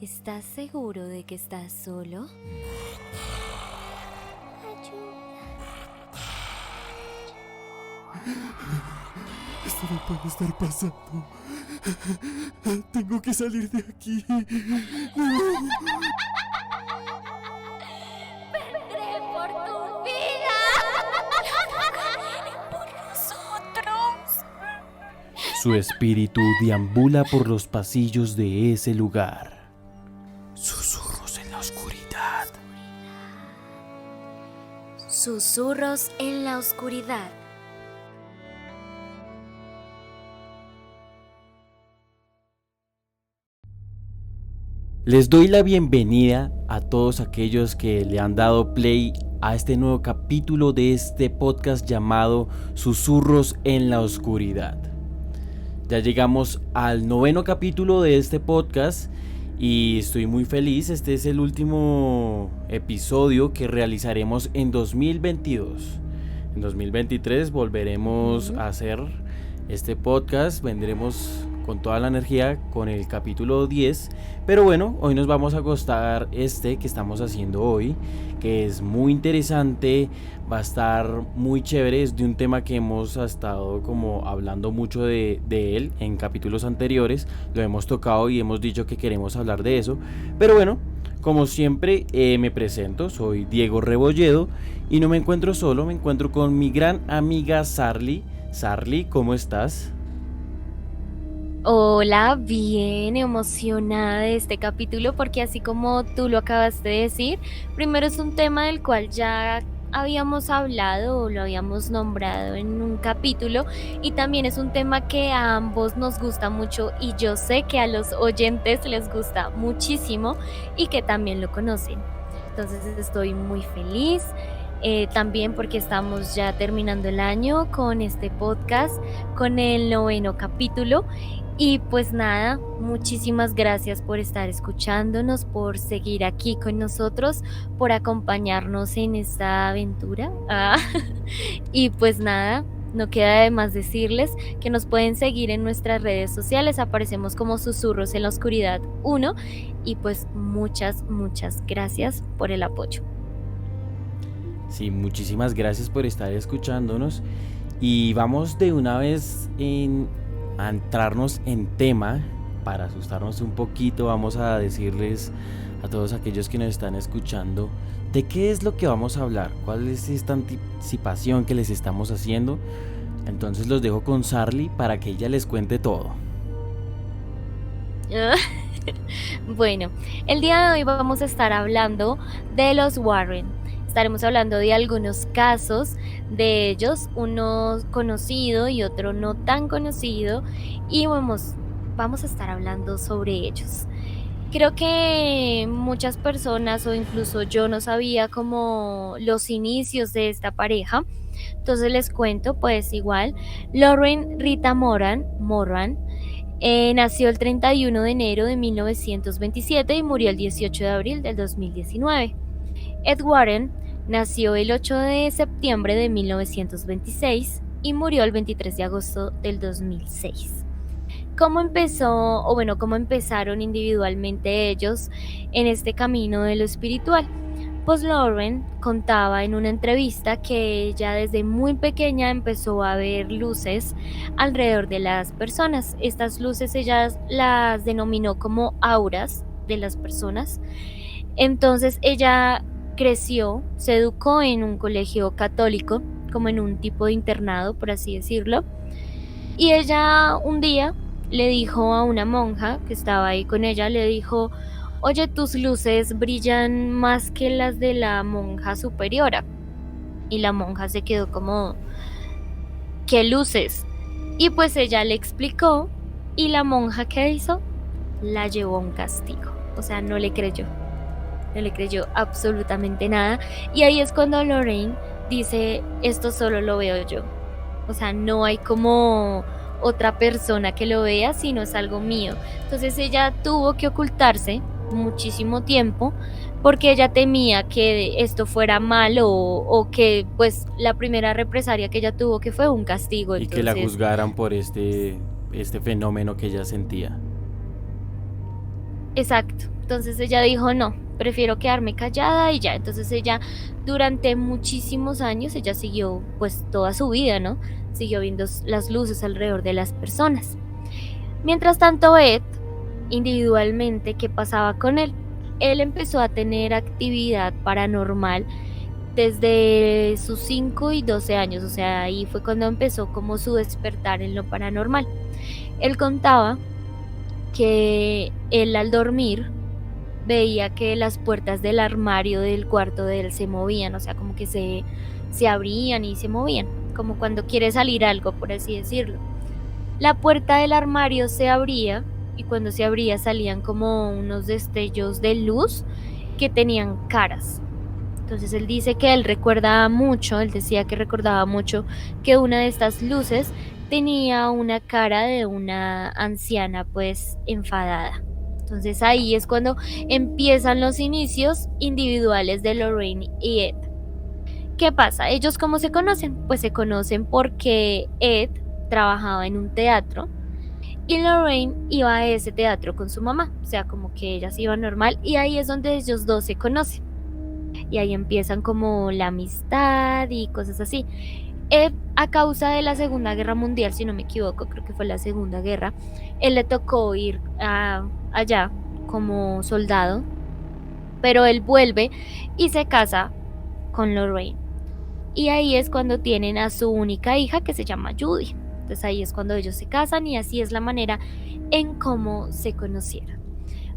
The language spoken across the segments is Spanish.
¿Estás seguro de que estás solo? Esto no puede estar pasando. Tengo que salir de aquí. ¡Vendré por tu vida! ¡Por nosotros! Su espíritu deambula por los pasillos de ese lugar. Susurros en la oscuridad. Susurros en la oscuridad. Les doy la bienvenida a todos aquellos que le han dado play a este nuevo capítulo de este podcast llamado Susurros en la Oscuridad. Ya llegamos al 9º capítulo de este podcast y estoy muy feliz. Este es el último episodio que realizaremos en 2022. En 2023 volveremos a hacer este podcast, vendremos con toda la energía con el capítulo 10, pero bueno, hoy nos vamos a acostar que estamos haciendo hoy, que es muy interesante, va a estar muy chévere, es de un tema que hemos estado como hablando mucho de él en capítulos anteriores, lo hemos tocado y hemos dicho que queremos hablar de eso, pero bueno, como siempre me presento, soy Diego Rebolledo y no me encuentro solo, me encuentro con mi gran amiga Sarly. Sarly, ¿cómo estás? Hola, bien emocionada de este capítulo porque así como tú lo acabas de decir, primero es un tema del cual ya habíamos hablado o lo habíamos nombrado en un capítulo y también es un tema que a ambos nos gusta mucho y yo sé que a los oyentes les gusta muchísimo y que también lo conocen. Entonces estoy muy feliz. También porque estamos ya terminando el año con este podcast, con el 9º capítulo. Y pues nada, muchísimas gracias por estar escuchándonos, por seguir aquí con nosotros, por acompañarnos en esta aventura. Y pues nada, no queda de más decirles que nos pueden seguir en nuestras redes sociales, aparecemos como Susurros en la Oscuridad 1 y pues muchas gracias por el apoyo. Sí, muchísimas gracias por estar escuchándonos y vamos de una vez a entrarnos en tema. Para asustarnos un poquito, vamos a decirles a todos aquellos que nos están escuchando de qué es lo que vamos a hablar, cuál es esta anticipación que les estamos haciendo. Entonces los dejo con Sarly para que ella les cuente todo. Bueno, el día de hoy vamos a estar hablando de los Warren. Estaremos hablando de algunos casos de ellos, uno conocido y otro no tan conocido, y vamos a estar hablando sobre ellos. Creo que muchas personas o incluso yo no sabía como los inicios de esta pareja. Entonces les cuento, pues igual, Lauren Rita Moran nació el 31 de enero de 1927 y murió el 18 de abril del 2019. Ed Warren nació el 8 de septiembre de 1926 y murió el 23 de agosto del 2006. ¿Cómo empezaron individualmente ellos en este camino de lo espiritual? Pues Lauren contaba en una entrevista que ella desde muy pequeña empezó a ver luces alrededor de las personas. Estas luces ella las denominó como auras de las personas. Entonces ella creció, se educó en un colegio católico, como en un tipo de internado, por así decirlo. Y ella un día le dijo a una monja que estaba ahí con ella, le dijo: oye, tus luces brillan más que las de la monja superiora. Y la monja se quedó como: ¿qué luces? Y pues ella le explicó y la monja, ¿qué hizo? La llevó a un castigo. O sea, no le creyó absolutamente nada. Y ahí es cuando Lorraine dice: esto solo lo veo yo. O sea, no hay como otra persona que lo vea, sino es algo mío. Entonces ella tuvo que ocultarse muchísimo tiempo porque ella temía que esto fuera malo o que pues la primera represalia que ella tuvo que fue un castigo. Y que la juzgaran por este fenómeno que ella sentía. Exacto. Entonces ella dijo, no, prefiero quedarme callada y ya. Entonces ella durante muchísimos años, ella siguió pues toda su vida, ¿no? Siguió viendo las luces alrededor de las personas. Mientras tanto, Ed, individualmente, ¿qué pasaba con él? Él empezó a tener actividad paranormal desde sus 5 y 12 años, o sea, ahí fue cuando empezó como su despertar en lo paranormal. Él contaba que él al dormir veía que las puertas del armario del cuarto de él se movían, o sea, como que se abrían y se movían, como cuando quiere salir algo, por así decirlo. La puerta del armario se abría y cuando se abría salían como unos destellos de luz que tenían caras. Entonces él dice que él recuerda mucho, él decía que recordaba mucho que una de estas luces tenía una cara de una anciana pues enfadada. Entonces ahí es cuando empiezan los inicios individuales de Lorraine y Ed. ¿Qué pasa? ¿Ellos cómo se conocen? Pues se conocen porque Ed trabajaba en un teatro y Lorraine iba a ese teatro con su mamá, o sea, como que ellas iban normal y ahí es donde ellos dos se conocen. Y ahí empiezan como la amistad y cosas así. A causa de la Segunda Guerra Mundial, si no me equivoco, creo que fue la Segunda Guerra, él le tocó ir allá como soldado, pero él vuelve y se casa con Lorraine. Y ahí es cuando tienen a su única hija que se llama Judy. Entonces ahí es cuando ellos se casan y así es la manera en cómo se conocieron.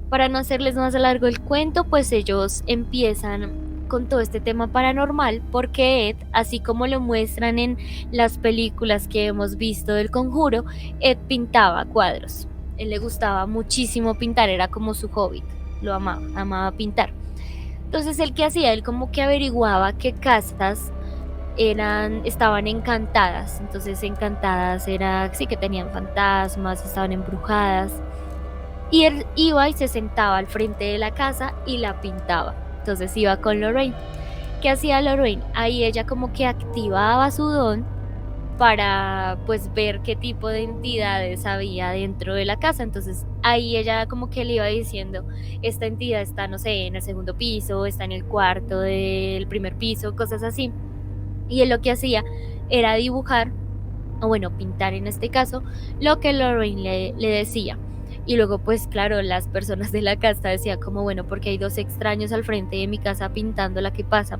Para no hacerles más largo el cuento, pues ellos empiezan con todo este tema paranormal porque Ed, así como lo muestran en las películas que hemos visto del Conjuro, Ed pintaba cuadros. Él le gustaba muchísimo pintar, era como su hobby, lo amaba pintar. Entonces él qué hacía, él como que averiguaba qué casas estaban encantadas. Entonces encantadas era sí que tenían fantasmas, estaban embrujadas. Y él iba y se sentaba al frente de la casa y la pintaba. Entonces iba con Lorraine. ¿Qué hacía Lorraine? Ahí ella como que activaba su don para pues ver qué tipo de entidades había dentro de la casa. Entonces ahí ella como que le iba diciendo, esta entidad está, no sé, en el segundo piso, está en el cuarto del primer piso, cosas así. Y él lo que hacía era dibujar, o bueno, pintar en este caso, lo que Lorraine le decía. Y luego pues claro, las personas de la casa decían como bueno, porque hay dos extraños al frente de mi casa pintando la que pasa.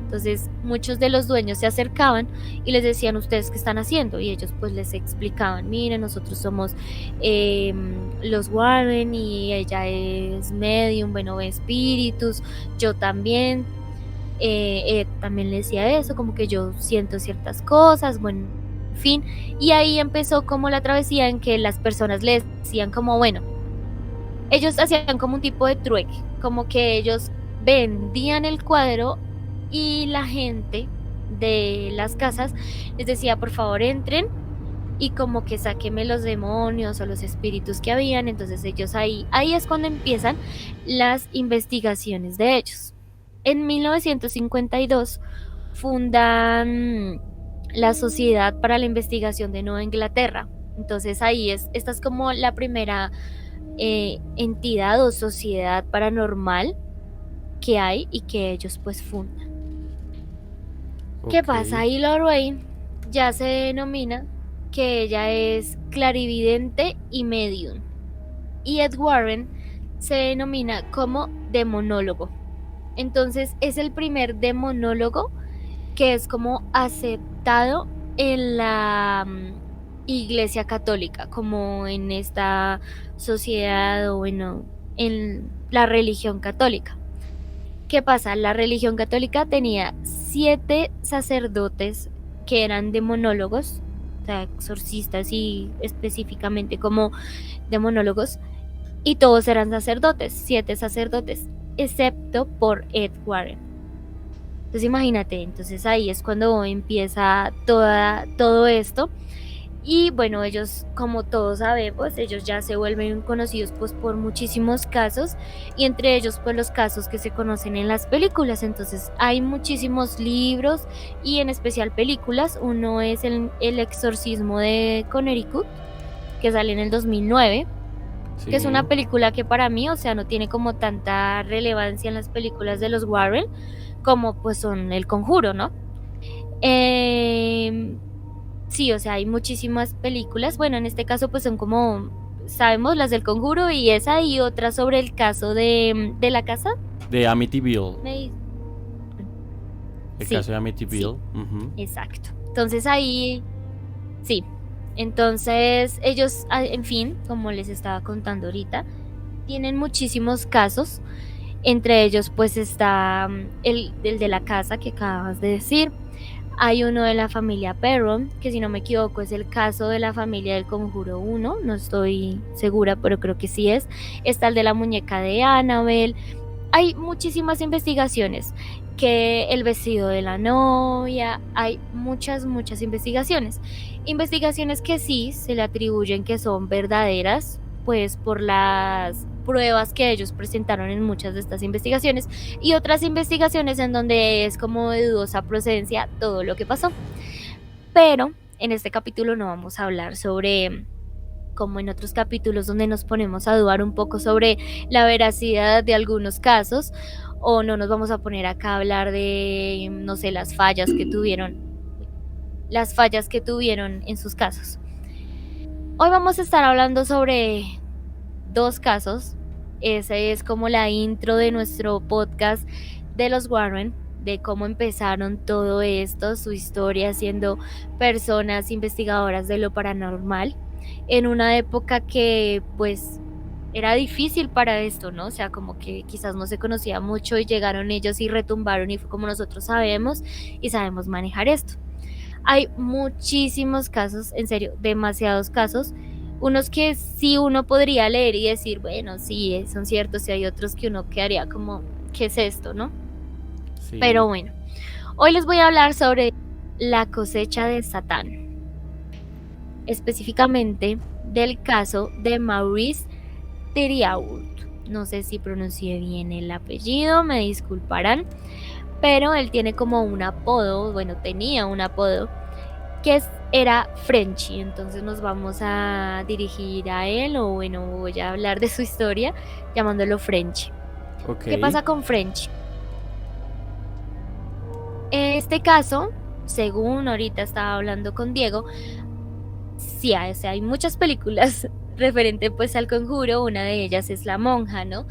Entonces muchos de los dueños se acercaban y les decían, ¿ustedes qué están haciendo? Y ellos pues les explicaban, miren, nosotros somos los Warren y ella es medium, bueno, ve espíritus, yo también. También le decía eso, como que yo siento ciertas cosas, bueno, en fin, y ahí empezó como la travesía en que las personas les decían como, bueno, ellos hacían como un tipo de trueque, como que ellos vendían el cuadro y la gente de las casas les decía, por favor, entren y como que sáquenme los demonios o los espíritus que habían. Entonces ellos ahí es cuando empiezan las investigaciones de ellos. En 1952 fundan la Sociedad para la Investigación de Nueva Inglaterra. Entonces esta es como la primera entidad o sociedad paranormal que hay y que ellos pues fundan. ¿Qué pasa? Ahí Lorraine ya se denomina que ella es clarividente y medium. Y Ed Warren se denomina como demonólogo. Entonces es el primer demonólogo que es como aceptado en la Iglesia Católica, como en esta sociedad o bueno, en la religión católica. ¿Qué pasa? La religión católica tenía 7 sacerdotes que eran demonólogos, o sea, exorcistas y específicamente como demonólogos, y todos eran sacerdotes, 7 sacerdotes, excepto por Ed Warren. Entonces imagínate, entonces ahí es cuando empieza todo esto. Y bueno, ellos, como todos sabemos, ellos ya se vuelven conocidos pues por muchísimos casos, y entre ellos pues los casos que se conocen en las películas. Entonces hay muchísimos libros y en especial películas. Uno es el exorcismo de Connecticut, que sale en el 2009. que es una Sí. película que para mí, o sea, no tiene como tanta relevancia en las películas de los Warren como pues son El Conjuro, ¿no? Em, sí, o sea, hay muchísimas películas, bueno, en este caso pues son como, sabemos las del Conjuro y esa y otra sobre el caso de la casa. De Amityville. Me- El Sí, caso de sí, Amityville. Ujú. exacto. Entonces ahí, sí. Entonces ellos, en fin, como les estaba contando ahorita, tienen muchísimos casos. Entre ellos pues está el de la casa que acabas de decir. Hay uno de la familia Perron, que si no me equivoco es el caso de la familia del Conjuro 1, no estoy segura, pero creo que sí es. Está el de la muñeca de Annabelle. Hay muchísimas investigaciones, que el vestido de la novia, hay muchas investigaciones. Investigaciones que sí se le atribuyen que son verdaderas, pues por las pruebas que ellos presentaron en muchas de estas investigaciones, y otras investigaciones en donde es como de dudosa procedencia todo lo que pasó. Pero en este capítulo no vamos a hablar sobre, como en otros capítulos donde nos ponemos a dudar un poco sobre la veracidad de algunos casos, o no nos vamos a poner acá a hablar de, no sé, las fallas que tuvieron en sus casos. Hoy vamos a estar hablando sobre dos casos. Ese es como la intro de nuestro podcast de los Warren, de cómo empezaron todo esto, su historia siendo personas investigadoras de lo paranormal, en una época que pues era difícil para esto, ¿no? O sea, como que quizás no se conocía mucho y llegaron ellos y retumbaron y fue como nosotros sabemos y sabemos manejar esto. Hay muchísimos casos, en serio, demasiados casos. Unos que sí uno podría leer y decir, bueno, sí, son ciertos, y hay otros que uno quedaría como, ¿qué es esto, no? Pero Sí. bueno, hoy les voy a hablar sobre la cosecha de Satán, específicamente del caso de Maurice Thiriault. No sé si pronuncié bien el apellido, me disculparán, pero él tiene como un apodo, bueno, tenía un apodo era Frenchy. Entonces nos vamos a dirigir a él, o bueno, voy a hablar de su historia llamándolo Frenchy. Ok. ¿Qué pasa con Frenchy? En este caso, según ahorita estaba hablando con Diego, sí, o sea, hay muchas películas referente pues al Conjuro. Una de ellas es La Monja, ¿no?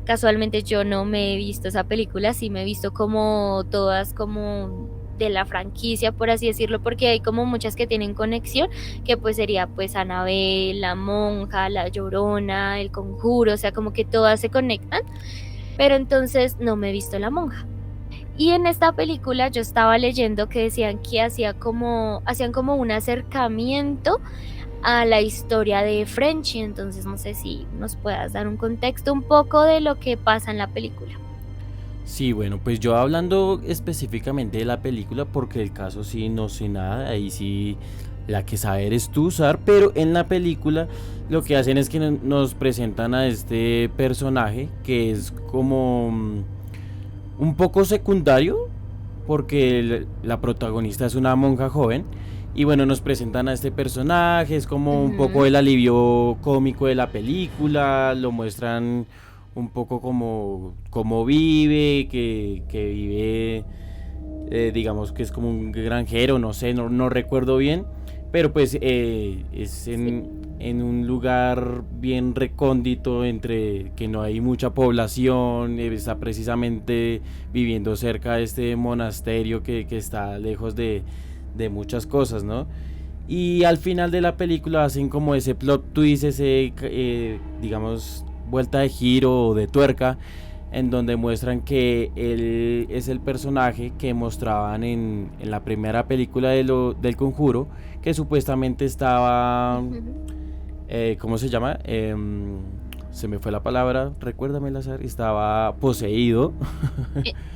Casualmente yo no me he visto esa película, sí me he visto como todas como de la franquicia, por así decirlo, porque hay como muchas que tienen conexión, que pues sería pues Annabelle, La Monja, La Llorona, El Conjuro, o sea, como que todas se conectan, pero entonces no me he visto La Monja. Y en esta película yo estaba leyendo que decían que hacían como un acercamiento a la historia de Frenchy. Entonces no sé si nos puedas dar un contexto un poco de lo que pasa en la película. Sí, bueno, pues yo hablando específicamente de la película, porque el caso sí no sé nada, ahí sí la que sabe eres tú, Sar, pero en la película lo que hacen es que nos presentan a este personaje que es como un poco secundario, porque la protagonista es una monja joven. Y bueno, nos presentan a este personaje, es como un poco Ujú. el alivio cómico de la película, lo muestran un poco como vive, que vive, digamos que es como un granjero, no sé, no recuerdo bien, pero pues es Sí. en un lugar bien recóndito entre que no hay mucha población, está precisamente viviendo cerca de este monasterio que está lejos de muchas cosas, ¿no? Y al final de la película hacen como ese plot twist, ese, digamos, vuelta de giro o de tuerca, en donde muestran que él es el personaje que mostraban en la primera película del Conjuro, que supuestamente estaba, Ujú. ¿cómo se llama? Se me fue la palabra, recuérdame, Lazar, estaba poseído.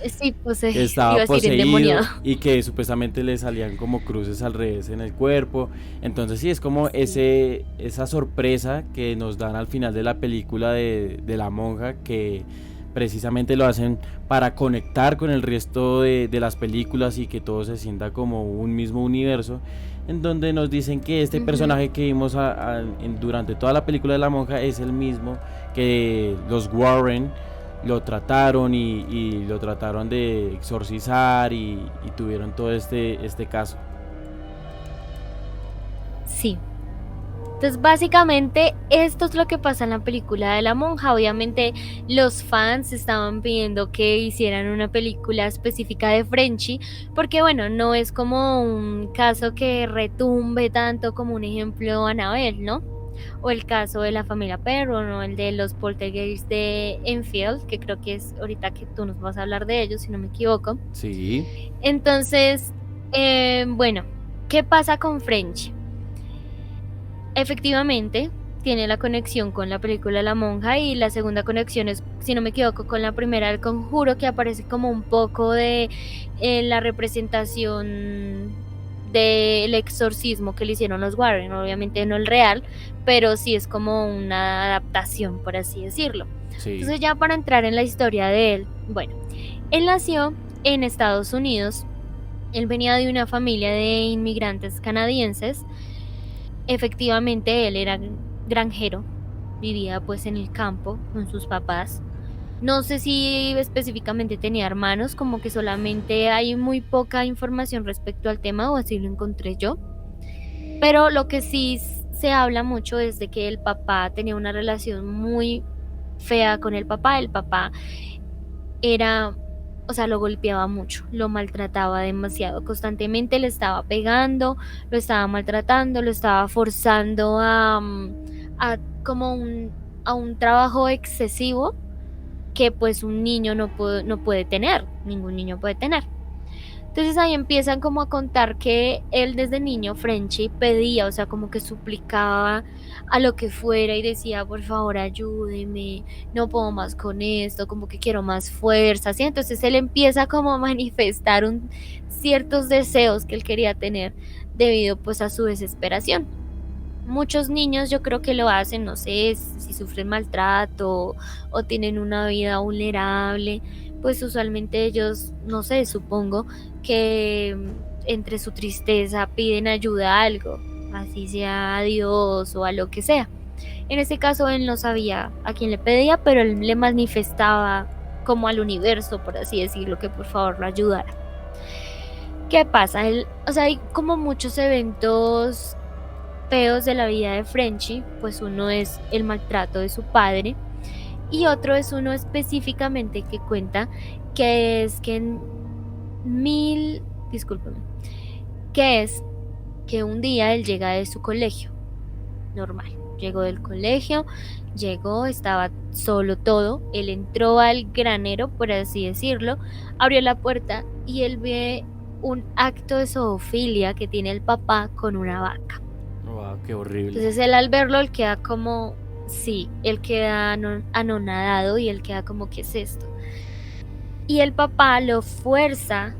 Sí, pues Que iba a estaba decir endemoniado. poseído y que supuestamente le salían como cruces al revés en el cuerpo. Entonces sí, es como Sí. esa sorpresa que nos dan al final de la película de la monja, que precisamente lo hacen para conectar con el resto de las películas y que todo se sienta como un mismo universo, en donde nos dicen que este Ujú. personaje que vimos durante toda la película de la monja es el mismo que los Warren lo trataron y lo trataron de exorcizar y tuvieron todo este caso. Sí. Entonces, básicamente, esto es lo que pasa en la película de la monja. Obviamente, los fans estaban pidiendo que hicieran una película específica de Frenchy, porque bueno, no es como un caso que retumbe tanto como un ejemplo Annabelle, ¿no? O el caso de la familia Perron, o el de los poltergeists de Enfield, que creo que es ahorita que tú nos vas a hablar de ellos, si no me equivoco. Sí, Entonces, bueno, ¿qué pasa con Frenchy? Efectivamente, tiene la conexión con la película La Monja, y la segunda conexión es, si no me equivoco, con la primera del Conjuro, que aparece como un poco de la representación del exorcismo que le hicieron los Warren. Obviamente no el real, pero sí es como una adaptación, por así decirlo. sí. Entonces, ya para entrar en la historia de él, bueno, él nació en Estados Unidos. Él venía de una familia de inmigrantes canadienses. Efectivamente, él era granjero, vivía pues en el campo con sus papás. No sé si específicamente tenía hermanos, como que solamente hay muy poca información respecto al tema, o así lo encontré yo. Pero lo que sí se habla mucho es de que el papá tenía una relación muy fea con el papá. El papá era, o sea, lo golpeaba mucho, lo maltrataba demasiado, constantemente le estaba pegando, lo estaba maltratando, lo estaba forzando a como a un trabajo excesivo que pues un niño no puede tener, ningún niño puede tener. Entonces ahí empiezan como a contar que él desde niño, Frenchy, pedía, o sea, como que suplicaba a lo que fuera y decía, por favor, ayúdeme, no puedo más con esto, como que quiero más fuerza, ¿sí? Entonces él empieza como a manifestar ciertos deseos que él quería tener debido pues a su desesperación. Muchos niños yo creo que lo hacen, no sé, si sufren maltrato o tienen una vida vulnerable, pues usualmente ellos, no sé, supongo que entre su tristeza piden ayuda a algo, así sea a Dios o a lo que sea. En este caso él no sabía a quién le pedía, pero él le manifestaba como al universo, por así decirlo, que por favor lo ayudara. ¿Qué pasa? O sea, hay como muchos eventos feos de la vida de Frenchy, pues uno es el maltrato de su padre y otro es uno específicamente que cuenta que es que discúlpeme, que es que un día él llega de su colegio, normal, llegó del colegio, estaba solo todo, él entró al granero, por así decirlo, abrió la puerta y él ve un acto de zoofilia que tiene el papá con una vaca. Wow, qué horrible. Entonces él al verlo, él queda como, sí, él queda anonadado y él queda como, ¿qué es esto? Y el papá lo fuerza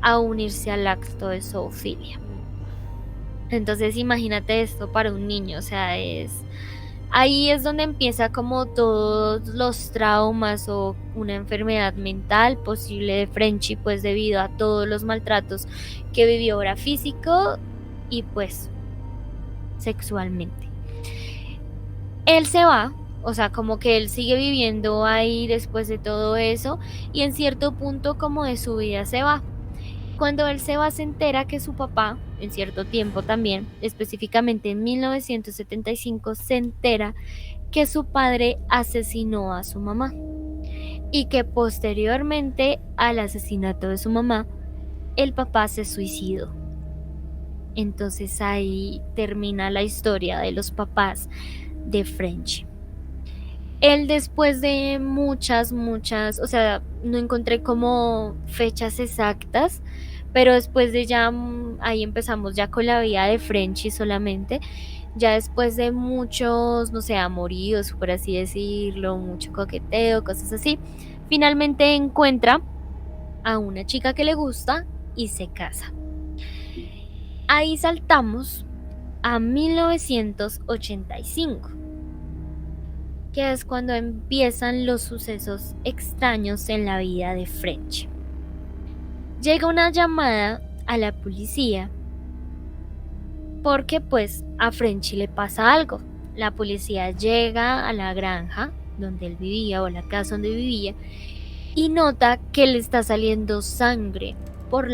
a unirse al acto de zoofilia. Entonces imagínate esto para un niño, o sea, ahí es donde empieza como todos los traumas o una enfermedad mental posible de Frenchy, pues debido a todos los maltratos que vivió ahora físico y pues sexualmente. Él se va, o sea, como que él sigue viviendo ahí después de todo eso, y en cierto punto como de su vida se va. Cuando él se va, se entera que su papá, en cierto tiempo también, específicamente en 1975, se entera que su padre asesinó a su mamá y que posteriormente al asesinato de su mamá, el papá se suicidó. Entonces ahí termina la historia de los papás de Frenchy. Él después de muchas, o sea, no encontré como fechas exactas, pero después de ya, ahí empezamos ya con la vida de Frenchy solamente, ya después de muchos, no sé, amoríos, por así decirlo, mucho coqueteo, cosas así, finalmente encuentra a una chica que le gusta y se casa. Ahí saltamos a 1985. que es cuando empiezan los sucesos extraños en la vida de French. Llega una llamada a la policía porque pues a Frenchy le pasa algo. La policía llega a la granja donde él vivía o la casa donde vivía y nota que le está saliendo sangre por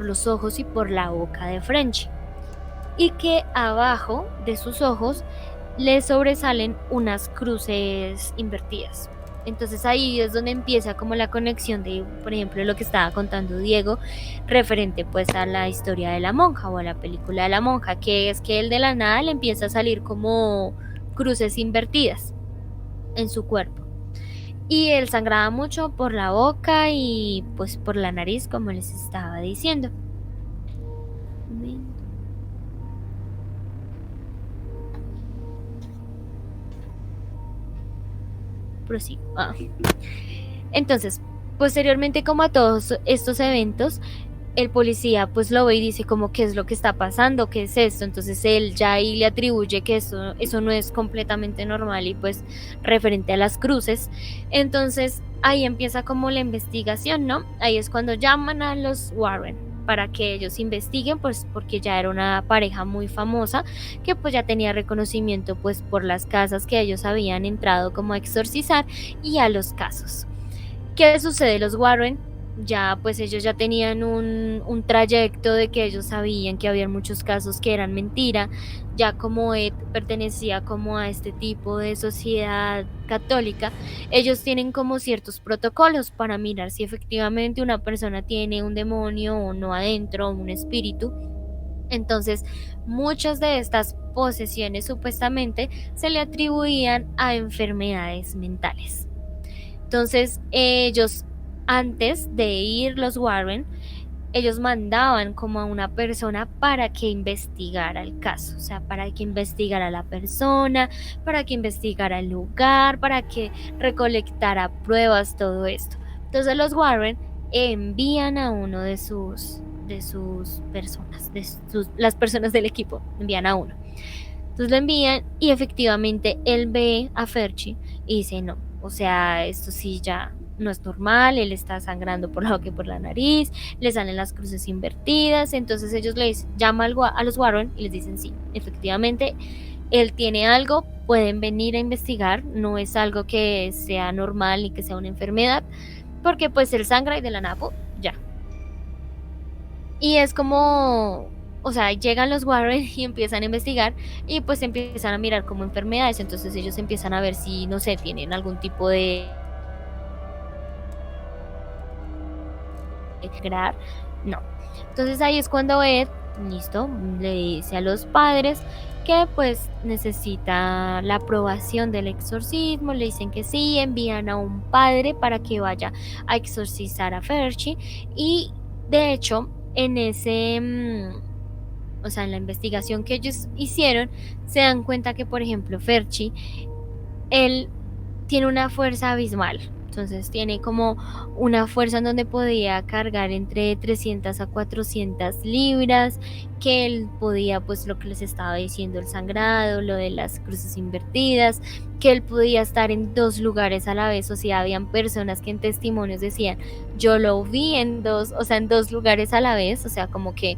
los ojos y por la boca de Frenchy, y que abajo de sus ojos le sobresalen unas cruces invertidas. Entonces ahí es donde empieza como la conexión de, por ejemplo, lo que estaba contando Diego, referente pues a la historia de la monja o a la película de la monja, que es que él de la nada le empieza a salir como cruces invertidas en su cuerpo. Y él sangraba mucho por la boca y pues por la nariz, como les estaba diciendo. Prosigo. Entonces, posteriormente, como a todos estos eventos, el policía pues lo ve y dice como qué es lo que está pasando, qué es esto. Entonces él ya ahí le atribuye que eso no es completamente normal y pues referente a las cruces. Entonces ahí empieza como la investigación, ¿no? Ahí es cuando llaman a los Warren para que ellos investiguen, pues porque ya era una pareja muy famosa que pues ya tenía reconocimiento pues por las casas que ellos habían entrado como a exorcizar y a los casos. ¿Qué sucede? Los Warren ya pues ellos ya tenían un trayecto de que ellos sabían que había muchos casos que eran mentira, ya como Ed pertenecía como a este tipo de sociedad católica, ellos tienen como ciertos protocolos para mirar si efectivamente una persona tiene un demonio o no adentro, un espíritu. Entonces, muchas de estas posesiones supuestamente se le atribuían a enfermedades mentales. Entonces, ellos, antes de ir los Warren, ellos mandaban como a una persona para que investigara el caso, o sea, para que investigara a la persona, para que investigara el lugar, para que recolectara pruebas, todo esto. Entonces los Warren envían a uno de sus personas, las personas del equipo, envían a uno. Entonces lo envían y efectivamente él ve a Ferchi y dice, no, o sea, esto sí ya no es normal, él está sangrando por la boca y por la nariz, le salen las cruces invertidas. Entonces ellos les llaman a los Warren y les dicen, sí, efectivamente, él tiene algo, pueden venir a investigar, no es algo que sea normal ni que sea una enfermedad, porque pues él sangra y de la nada, ya. Y es como, o sea, llegan los Warren y empiezan a investigar y pues empiezan a mirar como enfermedades. Entonces ellos empiezan a ver si, no sé, tienen algún tipo de crear, no. Entonces ahí es cuando Ed, listo, le dice a los padres que pues necesita la aprobación del exorcismo, le dicen que sí, envían a un padre para que vaya a exorcizar a Ferchi y de hecho en ese, o sea, en la investigación que ellos hicieron, se dan cuenta que, por ejemplo, Ferchi, él tiene una fuerza abismal. Entonces tiene como una fuerza en donde podía cargar entre 300 a 400 libras, que él podía, pues lo que les estaba diciendo, el sangrado, lo de las cruces invertidas, que él podía estar en 2 lugares a la vez. O sea, habían personas que en testimonios decían, yo lo vi en 2, o sea, en 2 lugares a la vez, o sea, como que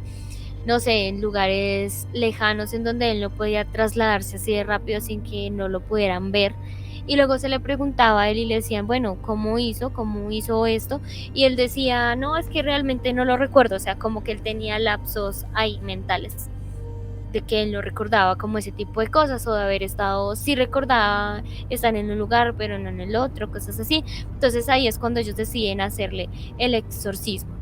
no sé, en lugares lejanos en donde él no podía trasladarse así de rápido sin que no lo pudieran ver. Y luego se le preguntaba a él y le decían, bueno, ¿cómo hizo esto? Y él decía, no, es que realmente no lo recuerdo, o sea, como que él tenía lapsos ahí mentales, de que él no recordaba como ese tipo de cosas, o de haber estado, sí recordaba estar en un lugar, pero no en el otro, cosas así. Entonces ahí es cuando ellos deciden hacerle el exorcismo.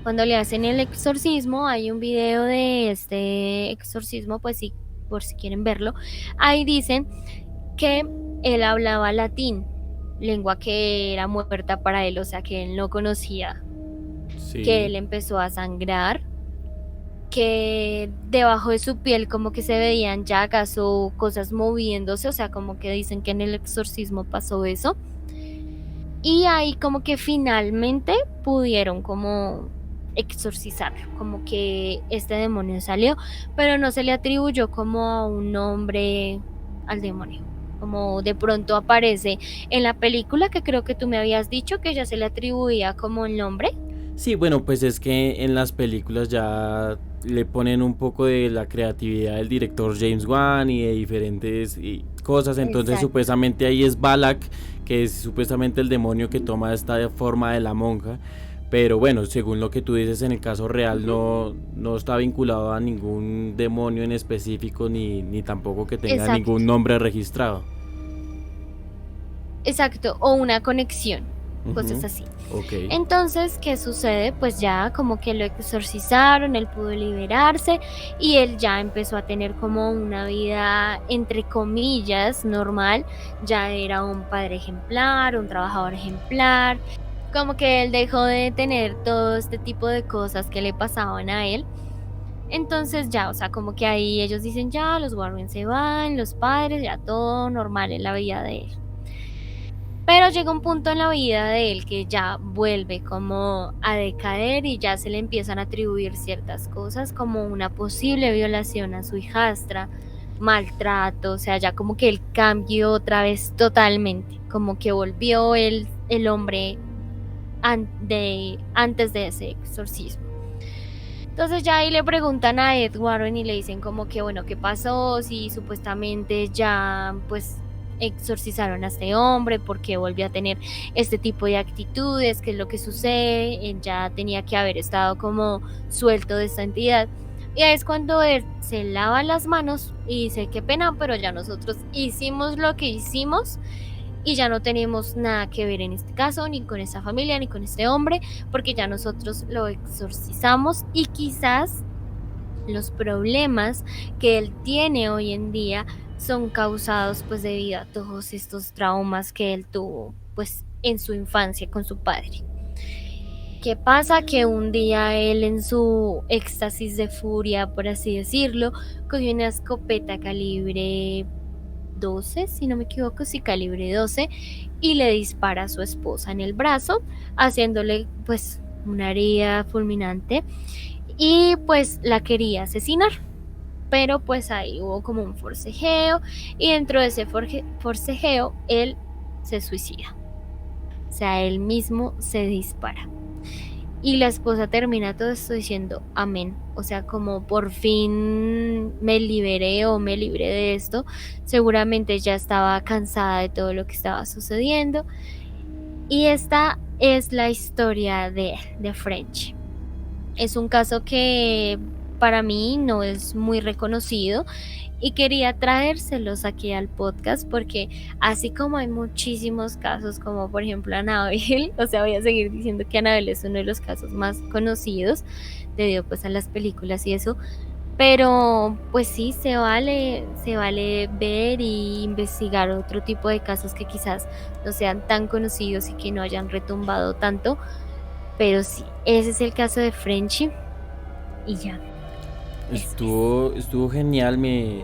Cuando le hacen el exorcismo, hay un video de este exorcismo, pues sí, por si quieren verlo. Ahí dicen que él hablaba latín, lengua que era muerta para él, o sea que él no conocía, Sí. que él empezó a sangrar, que debajo de su piel como que se veían llagas o cosas moviéndose, o sea como que dicen que en el exorcismo pasó eso. Y ahí como que finalmente pudieron como exorcizarlo, como que este demonio salió, pero no se le atribuyó como a un nombre al demonio. como de pronto aparece en la película, que creo que tú me habías dicho que ya se le atribuía como el nombre. Sí, bueno, pues es que en las películas ya le ponen un poco de la creatividad del director James Wan y de diferentes cosas, entonces Exacto. supuestamente ahí es Balak, que es supuestamente el demonio que toma esta forma de la monja, pero bueno, según lo que tú dices en el caso real Ujú. no está vinculado a ningún demonio en específico ni tampoco que tenga Exacto, ningún nombre registrado. exacto, o una conexión, cosas Ujú. así. Ok. Entonces, ¿qué sucede? Pues ya como que lo exorcizaron, él pudo liberarse y él ya empezó a tener como una vida, entre comillas, normal. Ya era un padre ejemplar, un trabajador ejemplar, como que él dejó de tener todo este tipo de cosas que le pasaban a él. Entonces ya, o sea, como que ahí ellos dicen ya, los Warren se van, los padres, ya todo normal en la vida de él. Pero llega un punto en la vida de él que ya vuelve como a decaer y ya se le empiezan a atribuir ciertas cosas como una posible violación a su hijastra, maltrato, o sea, ya como que él cambió otra vez totalmente, como que volvió el hombre antes de ese exorcismo. Entonces ya ahí le preguntan a Ed Warren y le dicen como que bueno, ¿qué pasó? Si supuestamente ya pues exorcizaron a este hombre, porque volvió a tener este tipo de actitudes, qué es lo que sucede. Él ya tenía que haber estado como suelto de esta entidad. Y ahí es cuando él se lava las manos y dice, qué pena, pero ya nosotros hicimos lo que hicimos y ya no tenemos nada que ver en este caso, ni con esta familia, ni con este hombre, porque ya nosotros lo exorcizamos y quizás los problemas que él tiene hoy en día son causados pues debido a todos estos traumas que él tuvo pues en su infancia con su padre. ¿Qué pasa? Que un día él, en su éxtasis de furia, por así decirlo, cogió una escopeta calibre 12, si no me equivoco, sí, calibre 12, y le dispara a su esposa en el brazo, haciéndole pues una herida fulminante, y pues la quería asesinar. Pero pues ahí hubo como un forcejeo y dentro de ese forcejeo él se suicida. O sea, él mismo se dispara. Y la esposa termina todo esto diciendo amén. O sea, como por fin me liberé o me libré de esto. Seguramente ya estaba cansada de todo lo que estaba sucediendo. Y esta es la historia de French. Es un caso que para mí no es muy reconocido y quería traérselos aquí al podcast porque así como hay muchísimos casos como por ejemplo Annabelle, o sea, voy a seguir diciendo que Annabelle es uno de los casos más conocidos debido pues a las películas y eso, pero pues sí, se vale ver y investigar otro tipo de casos que quizás no sean tan conocidos y que no hayan retumbado tanto, pero sí, ese es el caso de Frenchy y ya, eso es. Estuvo genial, me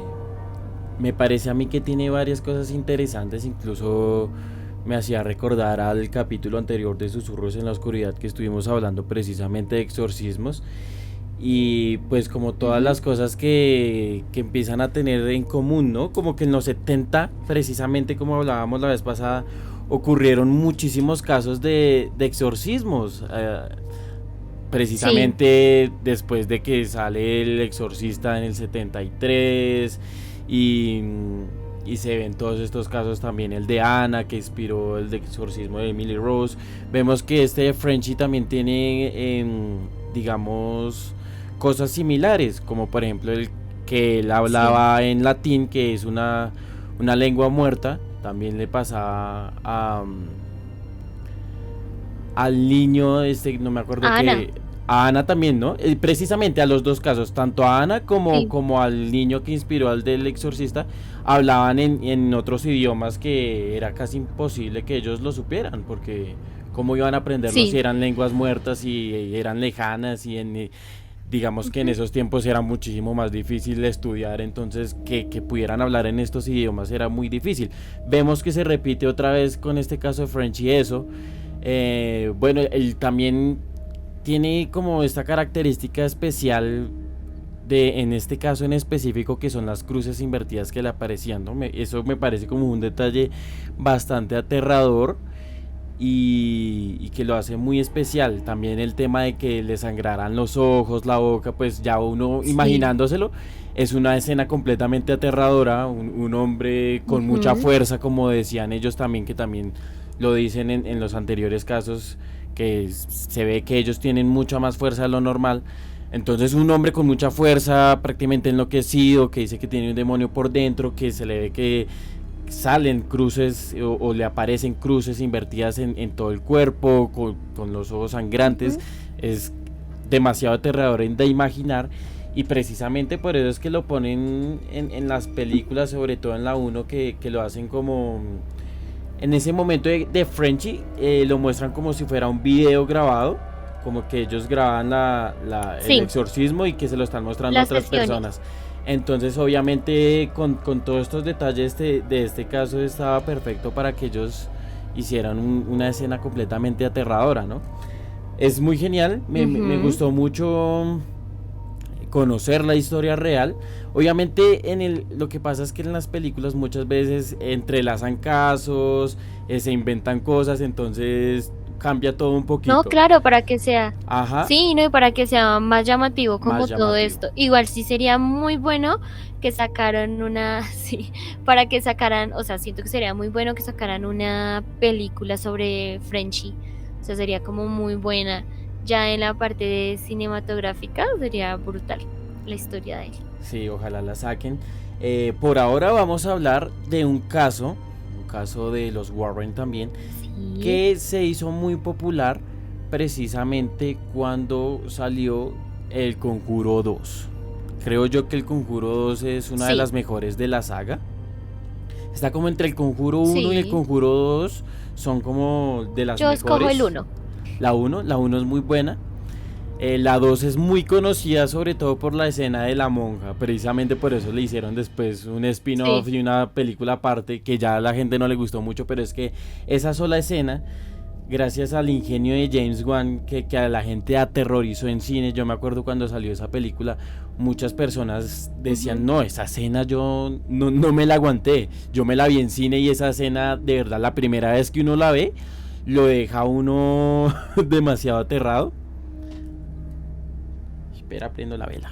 parece a mí que tiene varias cosas interesantes, incluso me hacía recordar al capítulo anterior de Susurros en la Oscuridad que estuvimos hablando precisamente de exorcismos y pues como todas Ujú. las cosas que empiezan a tener en común, ¿no? Como que en los 70, precisamente como hablábamos la vez pasada, ocurrieron muchísimos casos de exorcismos. Sí, Precisamente después de que sale El Exorcista en el 73 y, y se ven todos estos casos, también el de Ana que inspiró el de exorcismo de Emily Rose. Vemos que este de Frenchy también tiene, digamos, cosas similares, como por ejemplo el que él sí. hablaba en latín, que es una lengua muerta. También le pasaba al niño, no me acuerdo Ana, que... A Ana también, ¿no? Precisamente a los dos casos, tanto a Ana sí, como al niño que inspiró al del exorcista, hablaban en otros idiomas que era casi imposible que ellos lo supieran, porque cómo iban a aprenderlo si sí. eran lenguas muertas y eran lejanas y digamos que en Ujú. esos tiempos era muchísimo más difícil estudiar, entonces que pudieran hablar en estos idiomas era muy difícil. Vemos que se repite otra vez con este caso de French y eso. Bueno, él también tiene como esta característica especial en este caso en específico, que son las cruces invertidas que le aparecían, ¿no? Eso me parece como un detalle bastante aterrador y que lo hace muy especial. También el tema de que le sangraran los ojos, la boca, pues ya uno Sí. imaginándoselo, es una escena completamente aterradora, un hombre con mucha Ujú. fuerza, como decían ellos también, que también lo dicen en los anteriores casos, que se ve que ellos tienen mucha más fuerza de lo normal. Entonces un hombre con mucha fuerza, prácticamente enloquecido, que dice que tiene un demonio por dentro, que se le ve que salen cruces o le aparecen cruces invertidas en todo el cuerpo, con los ojos sangrantes, Ujú. es demasiado aterrador de imaginar. Y precisamente por eso es que lo ponen en las películas, sobre todo en la uno que lo hacen como... En ese momento de Frenchy, lo muestran como si fuera un video grabado, como que ellos graban el Sí, exorcismo y que se lo están mostrando a las otras sesiones. personas. Entonces, obviamente, con todos estos detalles de este caso, estaba perfecto para que ellos hicieran una escena completamente aterradora, ¿no? Es muy genial, me Ujú. gustó mucho conocer la historia real. Obviamente lo que pasa es que en las películas muchas veces entrelazan casos, se inventan cosas, entonces cambia todo un No, poquito. claro, para que sea, Ajá, sí, no, y para que sea más llamativo más como todo llamativo. esto. Igual sí sería muy bueno que sacaran una, sí, para que sacaran, o sea, siento que sería muy bueno que sacaran una película sobre Frenchy. O sea, sería como muy buena. Ya en la parte de cinematográfica sería brutal la historia de él. Sí, ojalá la saquen. Por ahora vamos a hablar de un caso de los Warren también, Sí, que se hizo muy popular precisamente cuando salió El Conjuro 2. Creo yo que El Conjuro 2 es una de sí, las mejores de la saga. Está como entre El Conjuro 1 y El sí. Conjuro 2, son como de las Yo escojo el mejores. uno. La uno es muy buena. La 2 es muy conocida sobre todo por la escena de la monja, precisamente por eso le hicieron después un spin-off Sí. y una película aparte que ya a la gente no le gustó mucho, pero es que esa sola escena, gracias al ingenio de James Wan, que a la gente aterrorizó en cine. Yo me acuerdo cuando salió esa película, muchas personas decían, Ujú. no, esa escena yo no me la aguanté, yo me la vi en cine y esa escena, de verdad, la primera vez que uno la ve, lo deja uno demasiado aterrado. Espera, prendo la vela.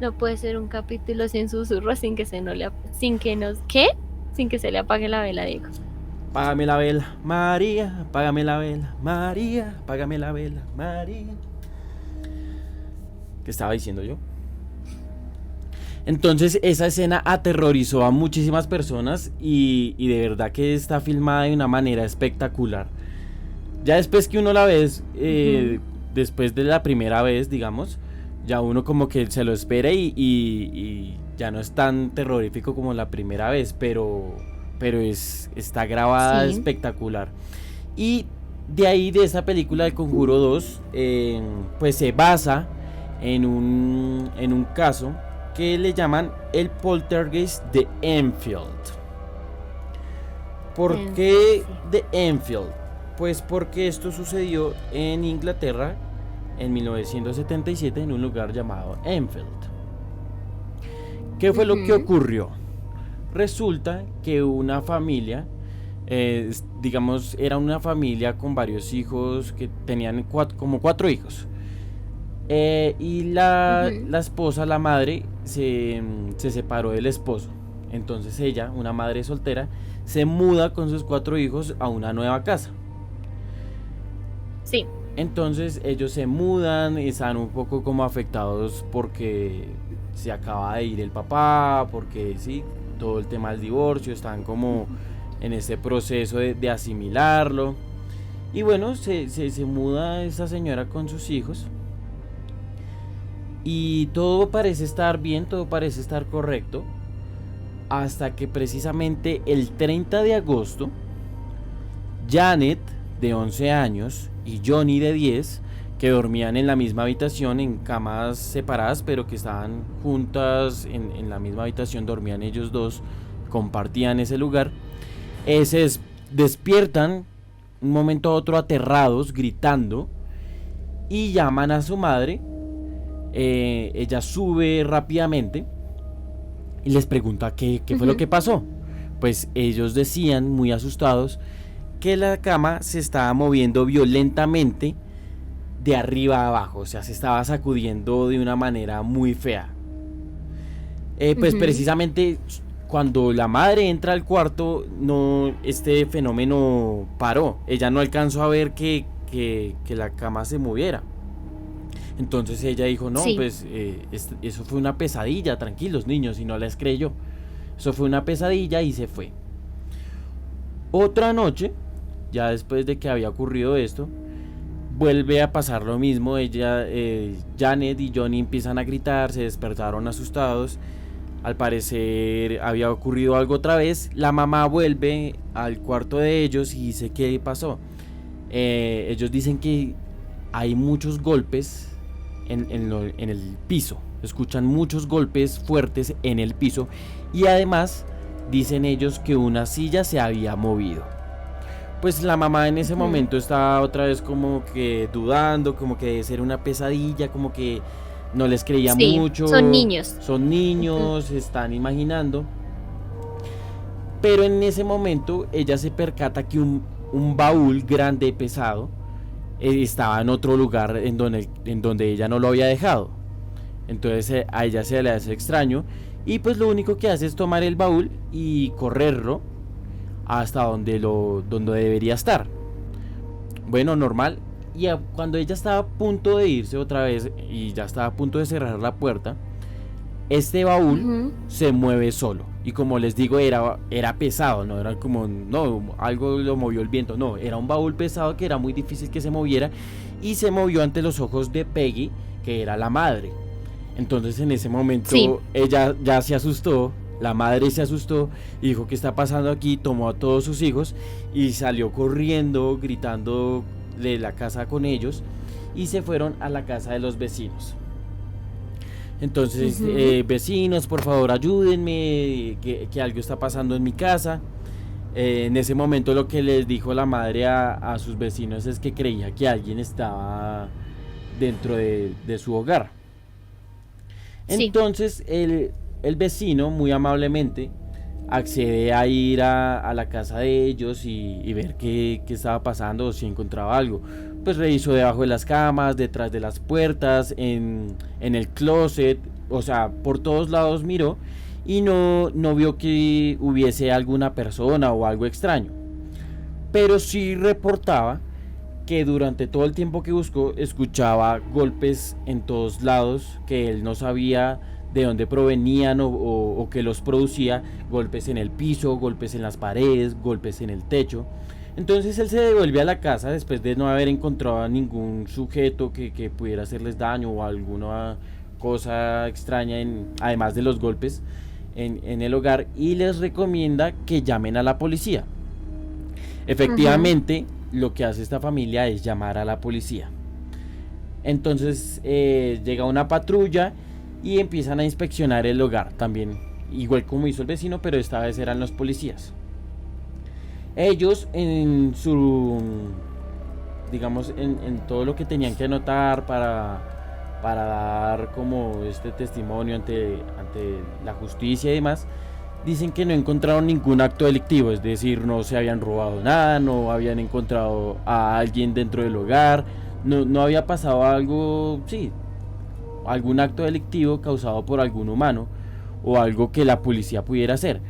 No puede ser un capítulo sin susurro, sin que se no le sin que nos ¿qué? Sin que se le apague la vela, digo. Págame la vela, María, págame la vela, María, págame la vela, María. ¿Qué estaba diciendo yo? Entonces esa escena aterrorizó a muchísimas personas y de verdad que está filmada de una manera espectacular. Ya después que uno la ve, Ujú. después de la primera vez, digamos, ya uno como que se lo espera y ya no es tan terrorífico como la primera vez, pero está grabada Sí. espectacular. Y de ahí, de esa película de Conjuro 2, pues se basa en un caso que le llaman el poltergeist de Enfield. ¿Por qué Sí. de Enfield? Pues porque esto sucedió en Inglaterra en 1977 en un lugar llamado Enfield. ¿Qué fue lo que Ujú. ocurrió? Resulta que una familia, digamos, era una familia con varios hijos que tenían como cuatro hijos. Y Ujú. la esposa, la madre, se separó del esposo. Entonces ella, una madre soltera, se muda con sus cuatro hijos a una nueva casa. Sí. Entonces ellos se mudan y están un poco como afectados porque se acaba de ir el papá, porque sí, todo el tema del divorcio, están como en ese proceso de asimilarlo. Y bueno, se muda esa señora con sus hijos y todo parece estar bien, todo parece estar correcto, hasta que precisamente el 30 de agosto, Janet, de 11 años, y Johnny, de 10, que dormían en la misma habitación, en camas separadas, pero que estaban juntas en la misma habitación, dormían ellos dos, compartían ese lugar, se despiertan un momento a otro aterrados, gritando, y llaman a su madre. Ella sube rápidamente y les pregunta qué fue lo que pasó. Pues ellos decían, muy asustados, que la cama se estaba moviendo violentamente de arriba a abajo, o sea, se estaba sacudiendo de una manera muy fea. Pues precisamente cuando la madre entra al cuarto, no, este fenómeno paró. Ella no alcanzó a ver que la cama se moviera. Entonces ella dijo, no, Sí. pues eso fue una pesadilla, tranquilos niños, y no les creyó. Eso fue una pesadilla y se fue. Otra noche, ya después de que había ocurrido esto, vuelve a pasar lo mismo. Janet y Johnny empiezan a gritar, se despertaron asustados. Al parecer había ocurrido algo otra vez. La mamá vuelve al cuarto de ellos y dice, ¿qué pasó? Ellos dicen que hay muchos golpes en el piso. Escuchan muchos golpes fuertes en el piso. Y además dicen ellos que una silla se había movido. Pues la mamá en ese momento está otra vez como que dudando, como que debe ser una pesadilla, como que no les creía Sí, mucho. son niños. Son niños, están imaginando. Pero en ese momento ella se percata que un baúl grande, pesado, estaba en otro lugar en donde ella no lo había dejado. Entonces a ella se le hace extraño y pues lo único que hace es tomar el baúl y correrlo hasta donde debería estar. Bueno, normal. Y cuando ella estaba a punto de irse otra vez y ya estaba a punto de cerrar la puerta, este baúl se mueve solo. Y como les digo, era pesado, no era como, no, algo lo movió el viento, no, era un baúl pesado que era muy difícil que se moviera y se movió ante los ojos de Peggy, que era la madre. Entonces en ese momento ella ya se asustó, la madre se asustó y dijo, ¿qué está pasando aquí? Tomó a todos sus hijos y salió corriendo, gritando de la casa con ellos y se fueron a la casa de los vecinos. Entonces, vecinos, por favor ayúdenme, que algo está pasando en mi casa. En ese momento lo que les dijo la madre a sus vecinos es que creía que alguien estaba dentro de su hogar. Entonces el vecino muy amablemente accede a ir a la casa de ellos y ver qué estaba pasando o si encontraba algo. Pues revisó debajo de las camas, detrás de las puertas, en el closet, o sea, por todos lados miró y no vio que hubiese alguna persona o algo extraño. Pero sí reportaba que durante todo el tiempo que buscó escuchaba golpes en todos lados que él no sabía de dónde provenían o que los producía, golpes en el piso, golpes en las paredes, golpes en el techo. Entonces él se devuelve a la casa después de no haber encontrado a ningún sujeto que pudiera hacerles daño o alguna cosa extraña además de los golpes en el hogar, y les recomienda que llamen a la policía. Efectivamente, lo que hace esta familia es llamar a la policía. Entonces llega una patrulla y empiezan a inspeccionar el hogar también, igual como hizo el vecino, pero esta vez eran los policías. Ellos en todo lo que tenían que anotar para dar como este testimonio ante la justicia y demás, dicen que no encontraron ningún acto delictivo, es decir, no se habían robado nada, no habían encontrado a alguien dentro del hogar, no había pasado algún acto delictivo causado por algún humano o algo que la policía pudiera hacer.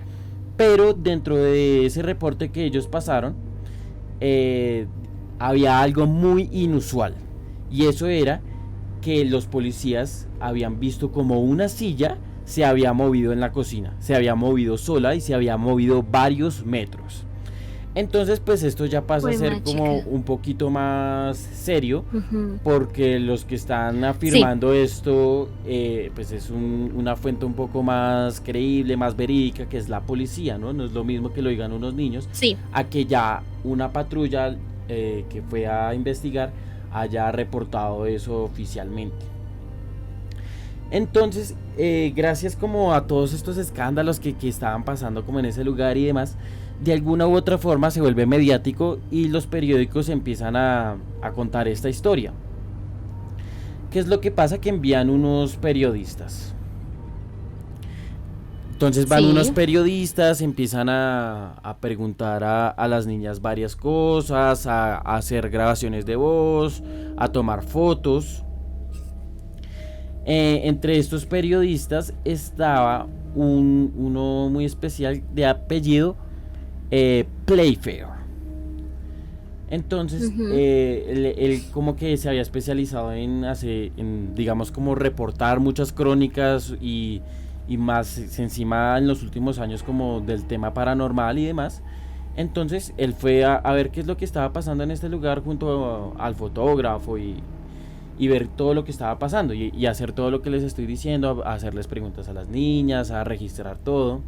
Pero dentro de ese reporte que ellos pasaron, había algo muy inusual, y eso era que los policías habían visto como una silla se había movido en la cocina, se había movido sola y se había movido varios metros. Entonces pues esto ya pasa a ser como un poquito más serio, porque los que están afirmando esto pues es una fuente un poco más creíble, más verídica, que es la policía, ¿no? No es lo mismo que lo digan unos niños, a que ya una patrulla que fue a investigar haya reportado eso oficialmente. Entonces, gracias como a todos estos escándalos que estaban pasando como en ese lugar y demás, de alguna u otra forma se vuelve mediático y los periódicos empiezan a contar esta historia. ¿Qué es lo que pasa? Que envían unos periodistas. Entonces van unos Sí. periodistas, empiezan a preguntar a las niñas varias cosas, a hacer grabaciones de voz, a tomar fotos. Entre estos periodistas estaba uno muy especial de apellido Playfair. Entonces, Ujú. él como que se había especializado en hacer, digamos, como reportar muchas crónicas y más encima en los últimos años como del tema paranormal y demás. Entonces, él fue a ver qué es lo que estaba pasando en este lugar junto al fotógrafo y ver todo lo que estaba pasando y hacer todo lo que les estoy diciendo, a hacerles preguntas a las niñas, a registrar todo.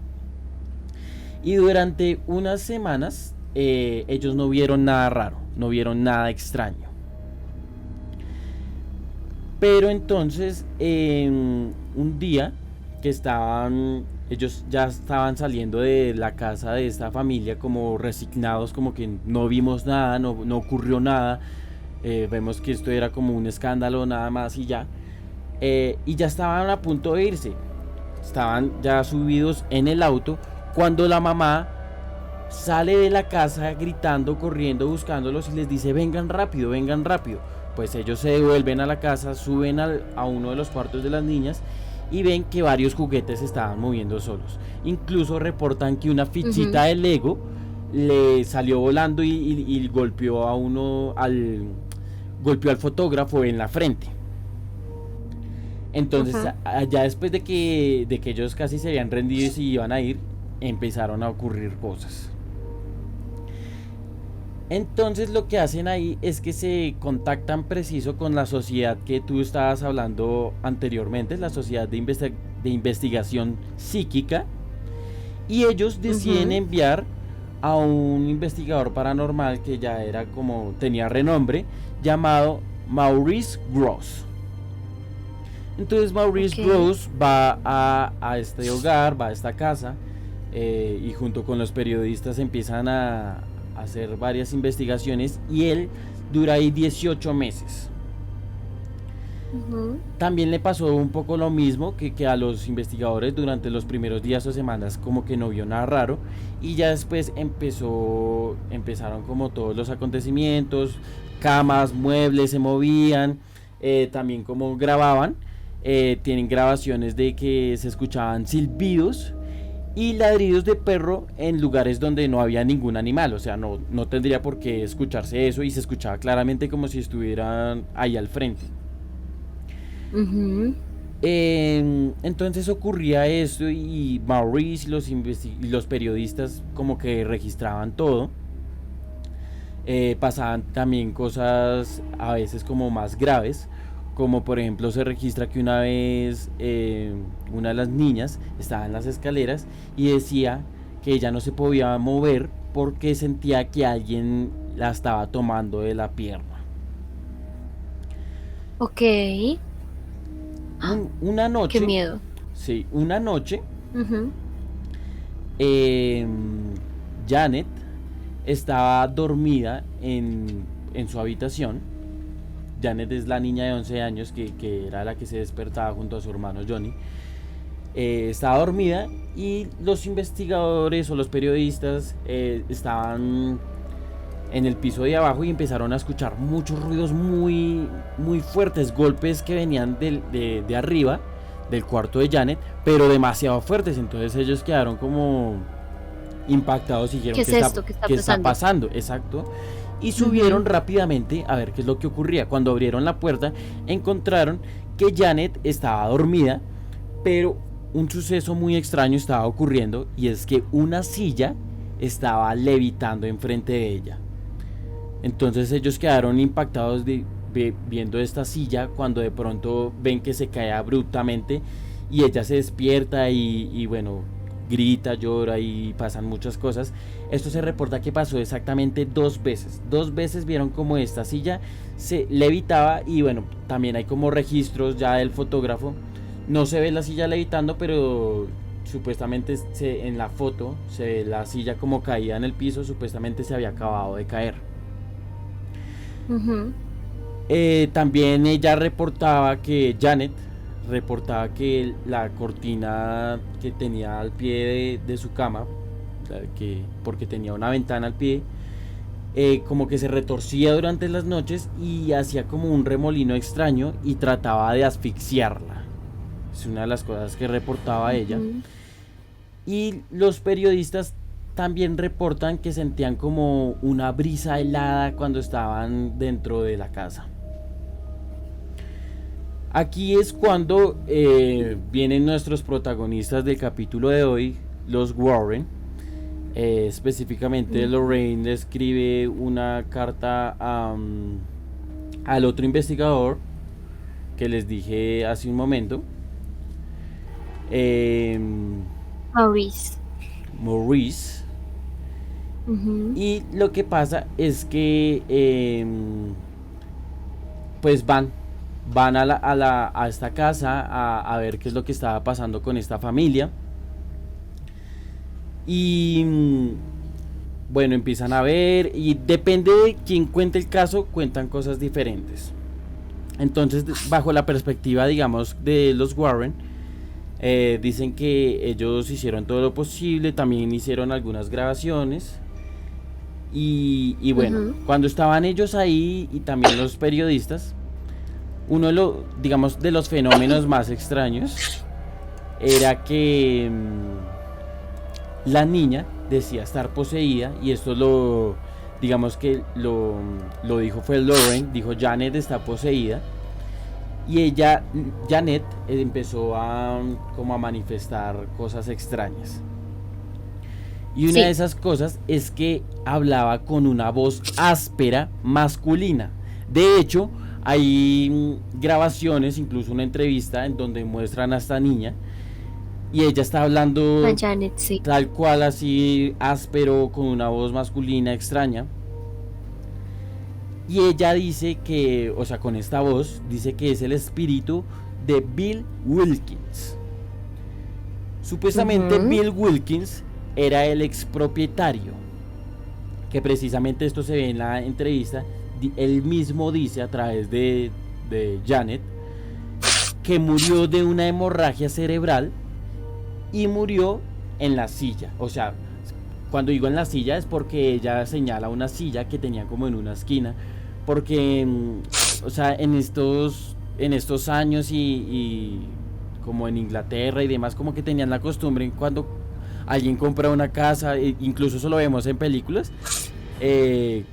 Y durante unas semanas ellos no vieron nada raro, no vieron nada extraño. Pero entonces, un día que ellos ya estaban saliendo de la casa de esta familia como resignados, como que no vimos nada, no ocurrió nada, vemos que esto era como un escándalo nada más y ya. Y ya estaban a punto de irse, estaban ya subidos en el auto cuando la mamá sale de la casa gritando, corriendo, buscándolos y les dice vengan rápido, vengan rápido. Pues ellos se devuelven a la casa, suben a uno de los cuartos de las niñas y ven que varios juguetes se estaban moviendo solos. Incluso reportan que una Ujú. fichita de Lego le salió volando y golpeó golpeó al fotógrafo en la frente. Entonces, Ajá. ya después de que ellos casi se habían rendido y se iban a ir, empezaron a ocurrir cosas. Entonces lo que hacen ahí es que se contactan preciso con la sociedad que tú estabas hablando anteriormente, la sociedad de investigación psíquica, y ellos deciden Ujú. enviar a un investigador paranormal que ya era como tenía renombre, llamado Maurice Gross. Entonces Maurice Ok. Gross va a este hogar, va a esta casa, y junto con los periodistas empiezan a hacer varias investigaciones y él dura ahí 18 meses. Ujú. También le pasó un poco lo mismo que a los investigadores durante los primeros días o semanas como que no vio nada raro y ya después empezaron como todos los acontecimientos, camas, muebles se movían, también como grababan, tienen grabaciones de que se escuchaban silbidos y ladridos de perro en lugares donde no había ningún animal, o sea, no tendría por qué escucharse eso y se escuchaba claramente como si estuvieran ahí al frente. Ujú. Entonces ocurría esto y Maurice y los periodistas como que registraban todo. Pasaban también cosas a veces como más graves, como por ejemplo se registra que una vez una de las niñas estaba en las escaleras y decía que ella no se podía mover porque sentía que alguien la estaba tomando de la pierna. Ok. ¡Ah! Una Qué noche, miedo. sí, una noche Ujú. eh, Janet estaba dormida en su habitación. Janet es la niña de 11 años que era la que se despertaba junto a su hermano Johnny. Estaba dormida y los investigadores o los periodistas estaban en el piso de abajo y empezaron a escuchar muchos ruidos muy fuertes, golpes que venían de arriba del cuarto de Janet, pero demasiado fuertes. Entonces ellos quedaron como impactados y dijeron ¿Qué es esto? ¿Qué está qué está pasando? pasando, exacto. Y Ujú. subieron rápidamente a ver qué es lo que ocurría. Cuando abrieron la puerta, encontraron que Janet estaba dormida, pero un suceso muy extraño estaba ocurriendo y es que una silla estaba levitando enfrente de ella. Entonces ellos quedaron impactados viendo esta silla cuando de pronto ven que se cae abruptamente y ella se despierta y bueno, grita, llora y pasan muchas cosas. Esto se reporta que pasó exactamente dos veces. Dos veces vieron como esta silla se levitaba y bueno, también hay como registros ya del fotógrafo. No se ve la silla levitando, pero supuestamente en la foto se ve la silla como caída en el piso, supuestamente se había acabado de caer. Ujú. También ella reportaba que Janet reportaba que la cortina que tenía al pie de su cama, porque tenía una ventana al pie, como que se retorcía durante las noches y hacía como un remolino extraño y trataba de asfixiarla. Es una de las cosas que reportaba ella. Ujú. Y los periodistas también reportan que sentían como una brisa helada cuando estaban dentro de la casa. Aquí es cuando vienen nuestros protagonistas del capítulo de hoy, los Warren. Específicamente Lorraine le escribe una carta al otro investigador que les dije hace un momento, eh, Maurice. Maurice. Ujú. Y lo que pasa es que pues van a esta casa a ver qué es lo que estaba pasando con esta familia. Y bueno, empiezan a ver y depende de quién cuente el caso, cuentan cosas diferentes. Entonces, bajo la perspectiva, digamos, de los Warren, dicen que ellos hicieron todo lo posible, también hicieron algunas grabaciones. Y bueno, Ujú. cuando estaban ellos ahí y también los periodistas, uno de los, digamos, de los fenómenos más extraños era que la niña decía estar poseída, y esto digamos que lo dijo fue Lauren, dijo Janet está poseída, y Janet, empezó como a manifestar cosas extrañas. Y una de Sí. esas cosas es que hablaba con una voz áspera masculina. De hecho, hay grabaciones, incluso una entrevista en donde muestran a esta niña y ella está A hablando Janet, sí. tal cual, así áspero, con una voz masculina extraña. Y ella dice que, o sea, con esta voz, dice que es el espíritu de Bill Wilkins. Supuestamente Ujú. Bill Wilkins era el expropietario, que precisamente esto se ve en la entrevista. Él mismo dice a través de Janet que murió de una hemorragia cerebral y murió en la silla. O sea, cuando digo en la silla es porque ella señala una silla que tenía como en una esquina. Porque, o sea, en estos años y como en Inglaterra y demás, como que tenían la costumbre cuando alguien compra una casa, incluso eso lo vemos en películas, eh,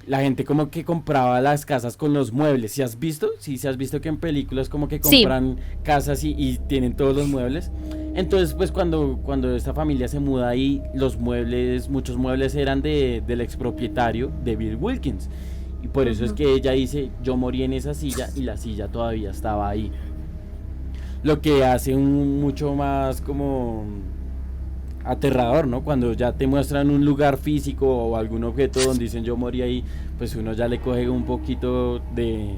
la gente como que compraba las casas con los muebles. ¿Sí has visto? Sí, se has visto que en películas como que Sí. compran casas y tienen todos los muebles. Entonces, pues cuando esta familia se muda ahí, los muebles, muchos muebles eran del expropietario de Bill Wilkins. Y por eso es Ujú. que ella dice, yo morí en esa silla y la silla todavía estaba ahí. Lo que hace mucho más como aterrador, ¿no? Cuando ya te muestran un lugar físico o algún objeto donde dicen yo morí ahí, pues uno ya le coge un poquito de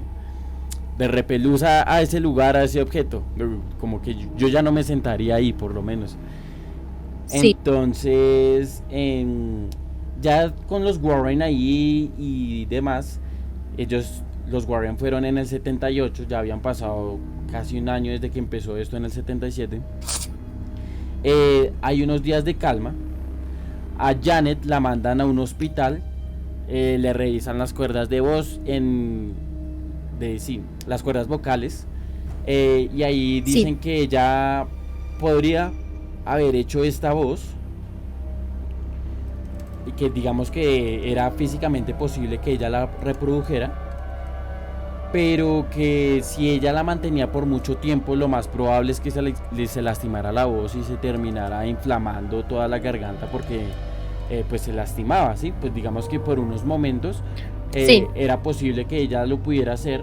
repelusa a ese lugar, a ese objeto. Como que yo ya no me sentaría ahí, por lo menos. Sí. Entonces, ya con los Warren ahí y demás, los Warren fueron en el 78, ya habían pasado casi un año desde que empezó esto en el 77. Hay unos días de calma. A Janet la mandan a un hospital, le revisan las cuerdas de voz, sí, las cuerdas vocales, y ahí Sí. dicen que ella podría haber hecho esta voz y que digamos que era físicamente posible que ella la reprodujera, pero que si ella la mantenía por mucho tiempo, lo más probable es que se lastimara la voz y se terminara inflamando toda la garganta porque pues se lastimaba, ¿sí? Pues digamos que por unos momentos Sí. era posible que ella lo pudiera hacer,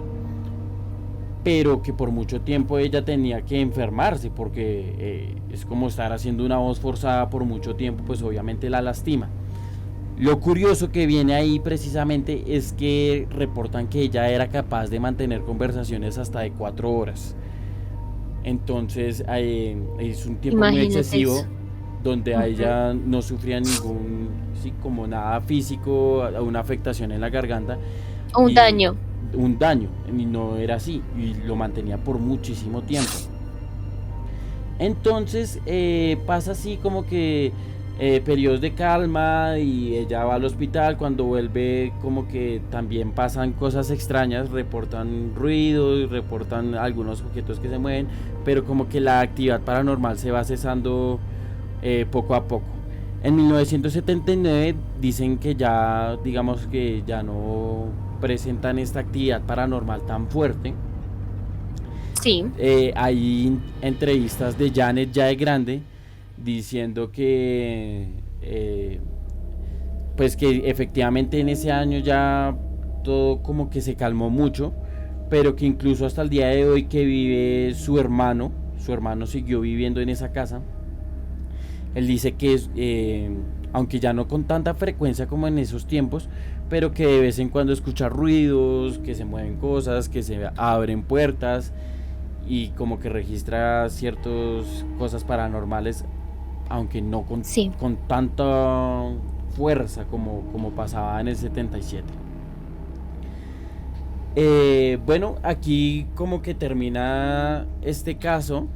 pero que por mucho tiempo ella tenía que enfermarse porque es como estar haciendo una voz forzada por mucho tiempo, pues obviamente la lastima. Lo curioso que viene ahí precisamente es que reportan que ella era capaz de mantener conversaciones hasta de 4 horas. Entonces es un tiempo muy Imagínate eso. excesivo donde a Ujú. ella no sufría ningún, sí, como nada físico, una afectación en la garganta. Un Y daño. un daño, y no era así, y lo mantenía por muchísimo tiempo. Entonces pasa así como que periodos de calma y ella va al hospital. Cuando vuelve como que también pasan cosas extrañas, reportan ruidos, reportan algunos objetos que se mueven, pero como que la actividad paranormal se va cesando poco a poco. En 1979 dicen que ya, digamos que ya no presentan esta actividad paranormal tan fuerte. Sí, Hay entrevistas de Janet ya de grande diciendo que pues que efectivamente en ese año ya todo como que se calmó mucho, pero que incluso hasta el día de hoy que vive su hermano siguió viviendo en esa casa. Él dice que aunque ya no con tanta frecuencia como en esos tiempos, pero que de vez en cuando escucha ruidos, que se mueven cosas, que se abren puertas y como que registra ciertas cosas paranormales, aunque no sí. con tanta fuerza como pasaba en el 77. Bueno, aquí como que termina este caso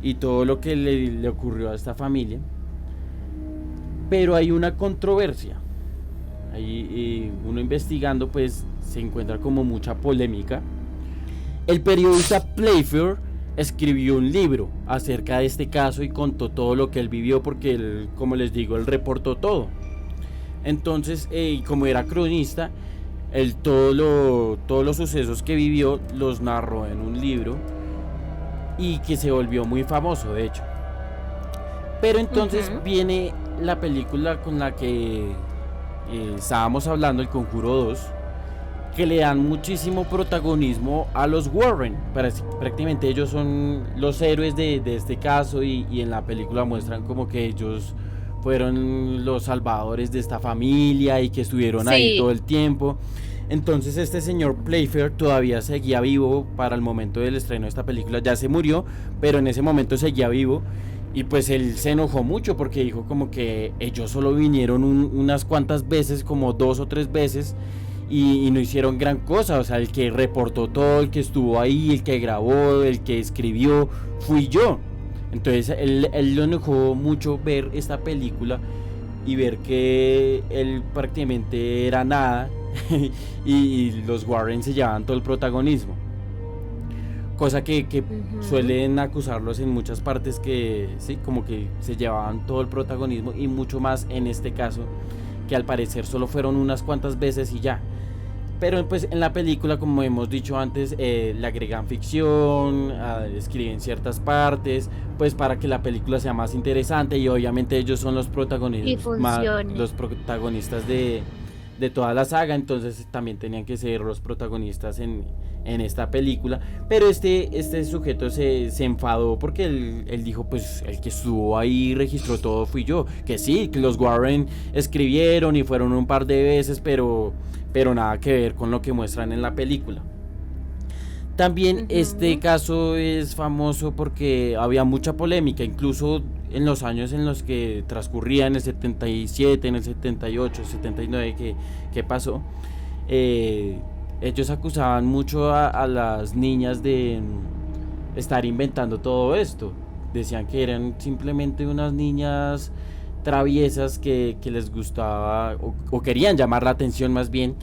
y todo lo que le ocurrió a esta familia, pero hay una controversia. Ahí uno investigando pues se encuentra como mucha polémica. El periodista Playfair escribió un libro acerca de este caso y contó todo lo que él vivió, porque él, como les digo, él reportó todo. Entonces, como era cronista, él todos los sucesos que vivió los narró en un libro y que se volvió muy famoso, de hecho. Pero entonces viene la película con la que estábamos hablando, El Conjuro 2, que le dan muchísimo protagonismo a los Warren. Prácticamente ellos son los héroes de este caso, y en la película muestran como que ellos fueron los salvadores de esta familia y que estuvieron ahí todo el tiempo. Entonces este señor Playfair todavía seguía vivo para el momento del estreno de esta película. Ya se murió, pero en ese momento seguía vivo. Y pues él se enojó mucho porque dijo como que ellos solo vinieron unas cuantas veces, como 2 o 3 veces, y no hicieron gran cosa. O sea, el que reportó todo, el que estuvo ahí, el que grabó, el que escribió, fui yo. Entonces él lo enojó mucho ver esta película y ver que él prácticamente era nada y los Warren se llevaban todo el protagonismo. Cosa que suelen acusarlos en muchas partes, que sí, como que se llevaban todo el protagonismo, y mucho más en este caso, que al parecer solo fueron unas cuantas veces y ya. Pero pues en la película, como hemos dicho antes, le agregan ficción, escriben ciertas partes, pues para que la película sea más interesante, y obviamente ellos son los protagonistas de toda la saga, entonces también tenían que ser los protagonistas en esta película. Pero este sujeto se enfadó porque él dijo, pues el que estuvo ahí y registró todo fui yo. Que sí, que los Warren escribieron y fueron un par de veces, pero nada que ver con lo que muestran en la película. También este caso es famoso porque había mucha polémica, incluso en los años en los que transcurría, en el 77, en el 78, 79 que pasó. Ellos acusaban mucho a las niñas de estar inventando todo esto. Decían que eran simplemente unas niñas traviesas que les gustaba o querían llamar la atención más bien,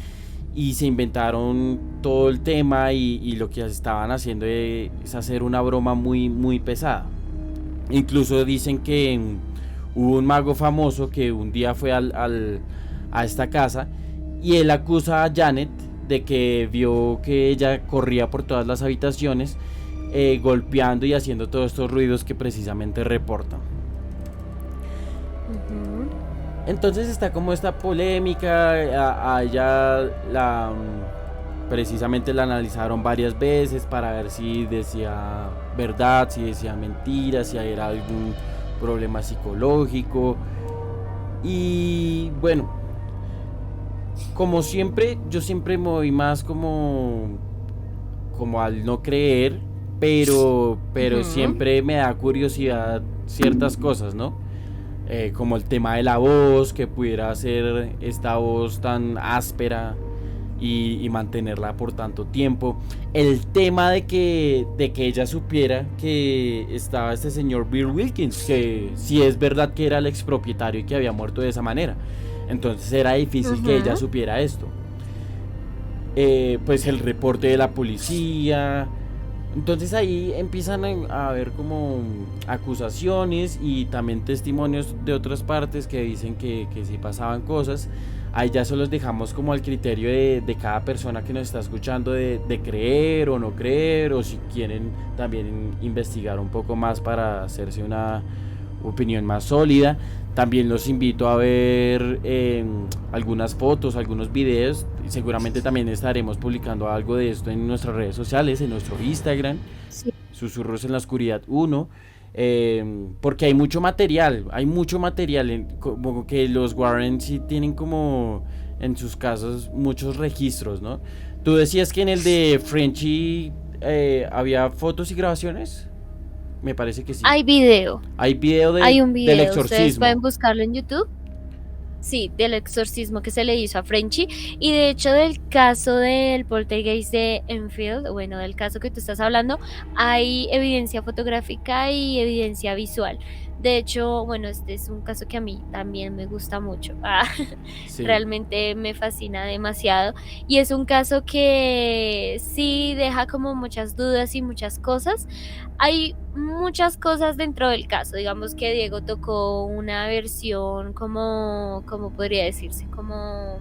y se inventaron todo el tema, y lo que estaban haciendo es hacer una broma muy, muy pesada. Incluso dicen que hubo un mago famoso que un día fue a esta casa, y él acusa a Janet de que vio que ella corría por todas las habitaciones, golpeando y haciendo todos estos ruidos que precisamente reportan. Entonces está como esta polémica. A ella precisamente la analizaron varias veces para ver si decía verdad, si decía mentira, si era algún problema psicológico. Y bueno, como siempre, yo siempre me voy más como al no creer, pero siempre me da curiosidad ciertas cosas, ¿no? Como el tema de la voz, que pudiera ser esta voz tan áspera, y mantenerla por tanto tiempo. El tema de que ella supiera que estaba este señor Bill Wilkins, que si es verdad que era el expropietario y que había muerto de esa manera. Entonces era difícil que ella Ujú. supiera esto. Pues el reporte de la policía. Entonces ahí empiezan a haber como acusaciones y también testimonios de otras partes que dicen que sí pasaban cosas. Ahí ya solo los dejamos como al criterio de cada persona que nos está escuchando de creer o no creer, o si quieren también investigar un poco más para hacerse una opinión más sólida. También los invito a ver algunas fotos, algunos videos. Seguramente también estaremos publicando algo de esto en nuestras redes sociales, en nuestro Instagram, Sí. Susurros en la Oscuridad 1. Porque hay mucho material, como que los Warren sí tienen como en sus casos muchos registros, ¿no? Tú decías que en el de Frenchy había fotos y grabaciones, me parece que sí. Hay video, Hay video hay un del video, ustedes pueden exorcismo. buscarlo en YouTube. Sí, del exorcismo que se le hizo a Frenchy y de hecho del caso del poltergeist de Enfield, bueno, del caso que tú estás hablando, hay evidencia fotográfica y evidencia visual. De hecho, bueno, este es un caso que a mí también me gusta mucho. Sí, Realmente me fascina demasiado y es un caso que sí deja como muchas dudas y muchas cosas. Hay muchas cosas dentro del caso, digamos que Diego tocó una versión como podría decirse, como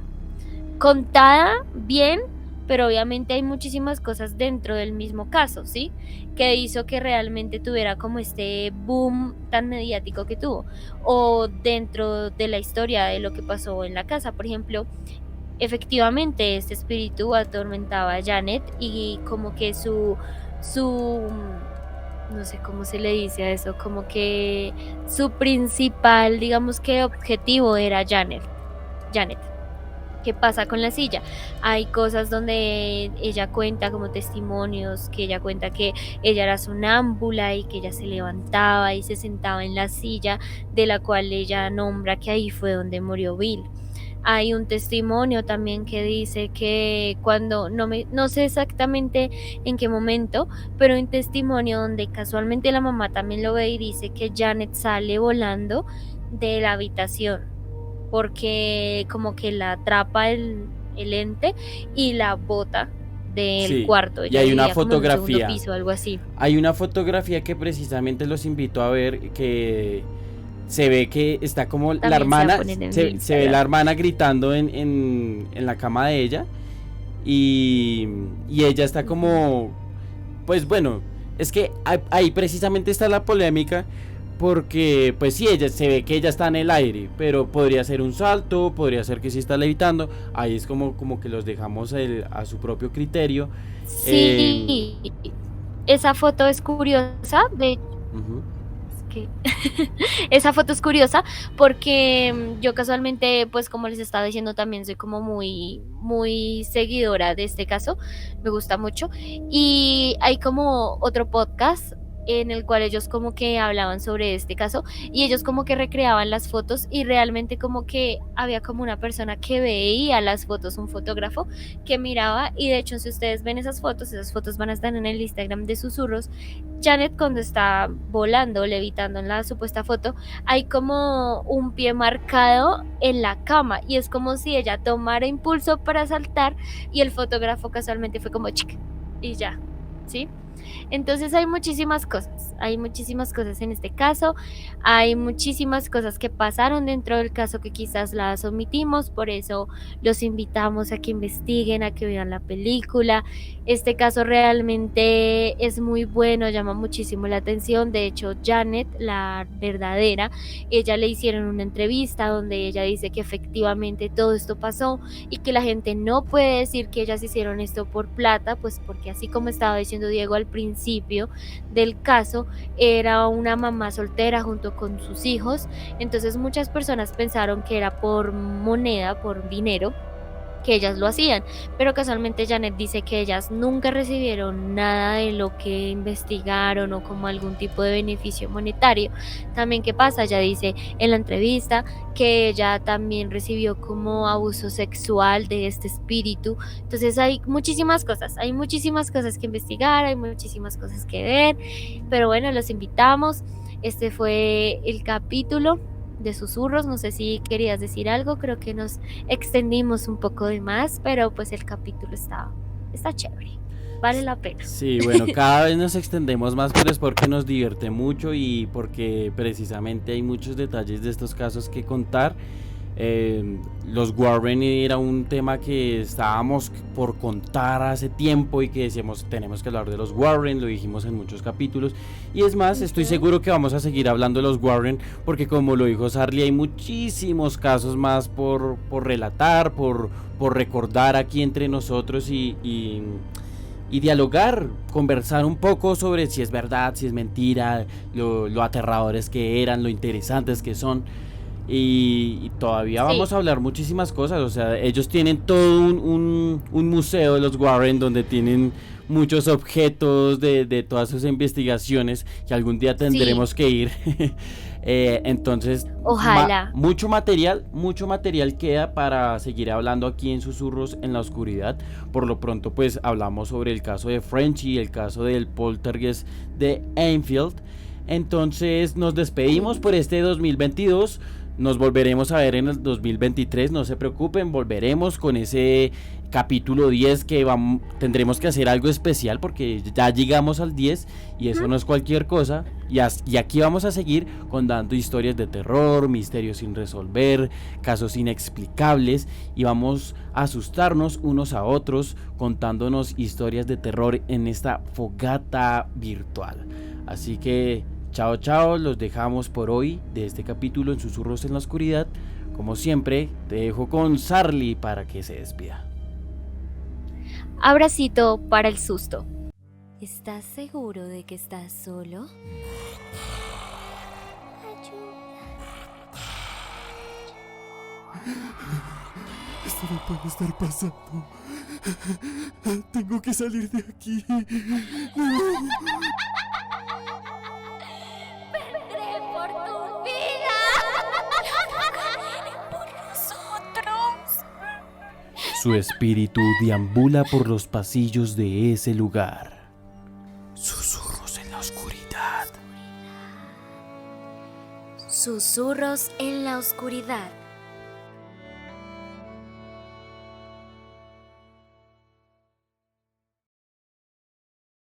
contada bien, pero obviamente hay muchísimas cosas dentro del mismo caso, ¿sí? Que hizo que realmente tuviera como este boom tan mediático que tuvo. O dentro de la historia de lo que pasó en la casa, por ejemplo, efectivamente este espíritu atormentaba a Janet y como que no sé cómo se le dice a eso, como que su principal, digamos que objetivo era Janet. ¿Qué pasa con la silla? Hay cosas donde ella cuenta como testimonios, que ella cuenta que ella era sonámbula y que ella se levantaba y se sentaba en la silla, de la cual ella nombra que ahí fue donde murió Bill. Hay un testimonio también que dice que cuando, no sé exactamente en qué momento, pero hay un testimonio donde casualmente la mamá también lo ve y dice que Janet sale volando de la habitación porque como que la atrapa el ente y la bota del sí. cuarto. Y Ella hay una vivía como en un segundo fotografía. piso, algo así. Hay una fotografía que precisamente los invito a ver, que se ve que está como la También se va a hermana, poner en mi se ve la Instagram. hermana gritando en la cama de ella y, y ella está Ujú. como, pues bueno, es que ahí precisamente está la polémica porque pues sí, ella se ve que ella está en el aire, pero podría ser un salto, podría ser que sí está levitando, ahí es como que los dejamos a su propio criterio. Eh, Sí, esa foto es curiosa, de uh-huh, es que esa foto es curiosa porque yo casualmente, pues como les estaba diciendo, también soy como muy seguidora de este caso, me gusta mucho. Y hay como otro podcast en el cual ellos como que hablaban sobre este caso y ellos como que recreaban las fotos y realmente como que había como una persona que veía las fotos, un fotógrafo que miraba y de hecho si ustedes ven esas fotos van a estar en el Instagram de Susurros. Janet cuando está volando, levitando en la supuesta foto, hay como un pie marcado en la cama y es como si ella tomara impulso para saltar y el fotógrafo casualmente fue como chic y ya, ¿sí? Entonces hay muchísimas cosas en este caso, hay muchísimas cosas que pasaron dentro del caso que quizás las omitimos, por eso los invitamos a que investiguen, a que vean la película. Este caso realmente es muy bueno, llama muchísimo la atención. De hecho, Janet, la verdadera, ella le hicieron una entrevista donde ella dice que efectivamente todo esto pasó y que la gente no puede decir que ellas hicieron esto por plata, pues porque así como estaba diciendo Diego al principio del caso, era una mamá soltera junto con sus hijos, entonces muchas personas pensaron que era por moneda, por dinero, que ellas lo hacían, pero casualmente Janet dice que ellas nunca recibieron nada de lo que investigaron o como algún tipo de beneficio monetario. También, ¿qué pasa? Ella dice en la entrevista que ella también recibió como abuso sexual de este espíritu. Entonces hay muchísimas cosas que investigar, hay muchísimas cosas que ver, pero bueno, los invitamos. Este fue el capítulo de Susurros. No sé si querías decir algo, creo que nos extendimos un poco de más, pero pues el capítulo está chévere, vale la pena. Sí, bueno, cada vez nos extendemos más, pero es porque nos divierte mucho y porque precisamente hay muchos detalles de estos casos que contar. Los Warren era un tema que estábamos por contar hace tiempo y que decíamos tenemos que hablar de los Warren, lo dijimos en muchos capítulos y es más, estoy seguro que vamos a seguir hablando de los Warren porque como lo dijo Sarly hay muchísimos casos más por relatar, por recordar aquí entre nosotros y dialogar, conversar un poco sobre si es verdad, si es mentira, lo aterradores que eran, lo interesantes que son. Y todavía vamos a hablar muchísimas cosas. O sea, ellos tienen todo un museo de los Warren donde tienen muchos objetos de todas sus investigaciones que algún día tendremos que ir. Entonces, ojalá. mucho material queda para seguir hablando aquí en Susurros en la Oscuridad. Por lo pronto, pues hablamos sobre el caso de Frenchy, el caso del poltergeist de Enfield. Entonces, nos despedimos por este 2022. Nos volveremos a ver en el 2023, no se preocupen, volveremos con ese capítulo 10 que tendremos que hacer algo especial porque ya llegamos al 10 y eso no es cualquier cosa. Y aquí vamos a seguir contando historias de terror, misterios sin resolver, casos inexplicables y vamos a asustarnos unos a otros contándonos historias de terror en esta fogata virtual. Así que chao, chao, los dejamos por hoy de este capítulo en Susurros en la Oscuridad. Como siempre, te dejo con Sarly para que se despida. Abracito para el susto. ¿Estás seguro de que estás solo? Esto no puede estar pasando. Tengo que salir de aquí. ¡Vendré por tu vida! ¡Viene por nosotros! Su espíritu deambula por los pasillos de ese lugar. Susurros en la oscuridad. Susurros en la oscuridad.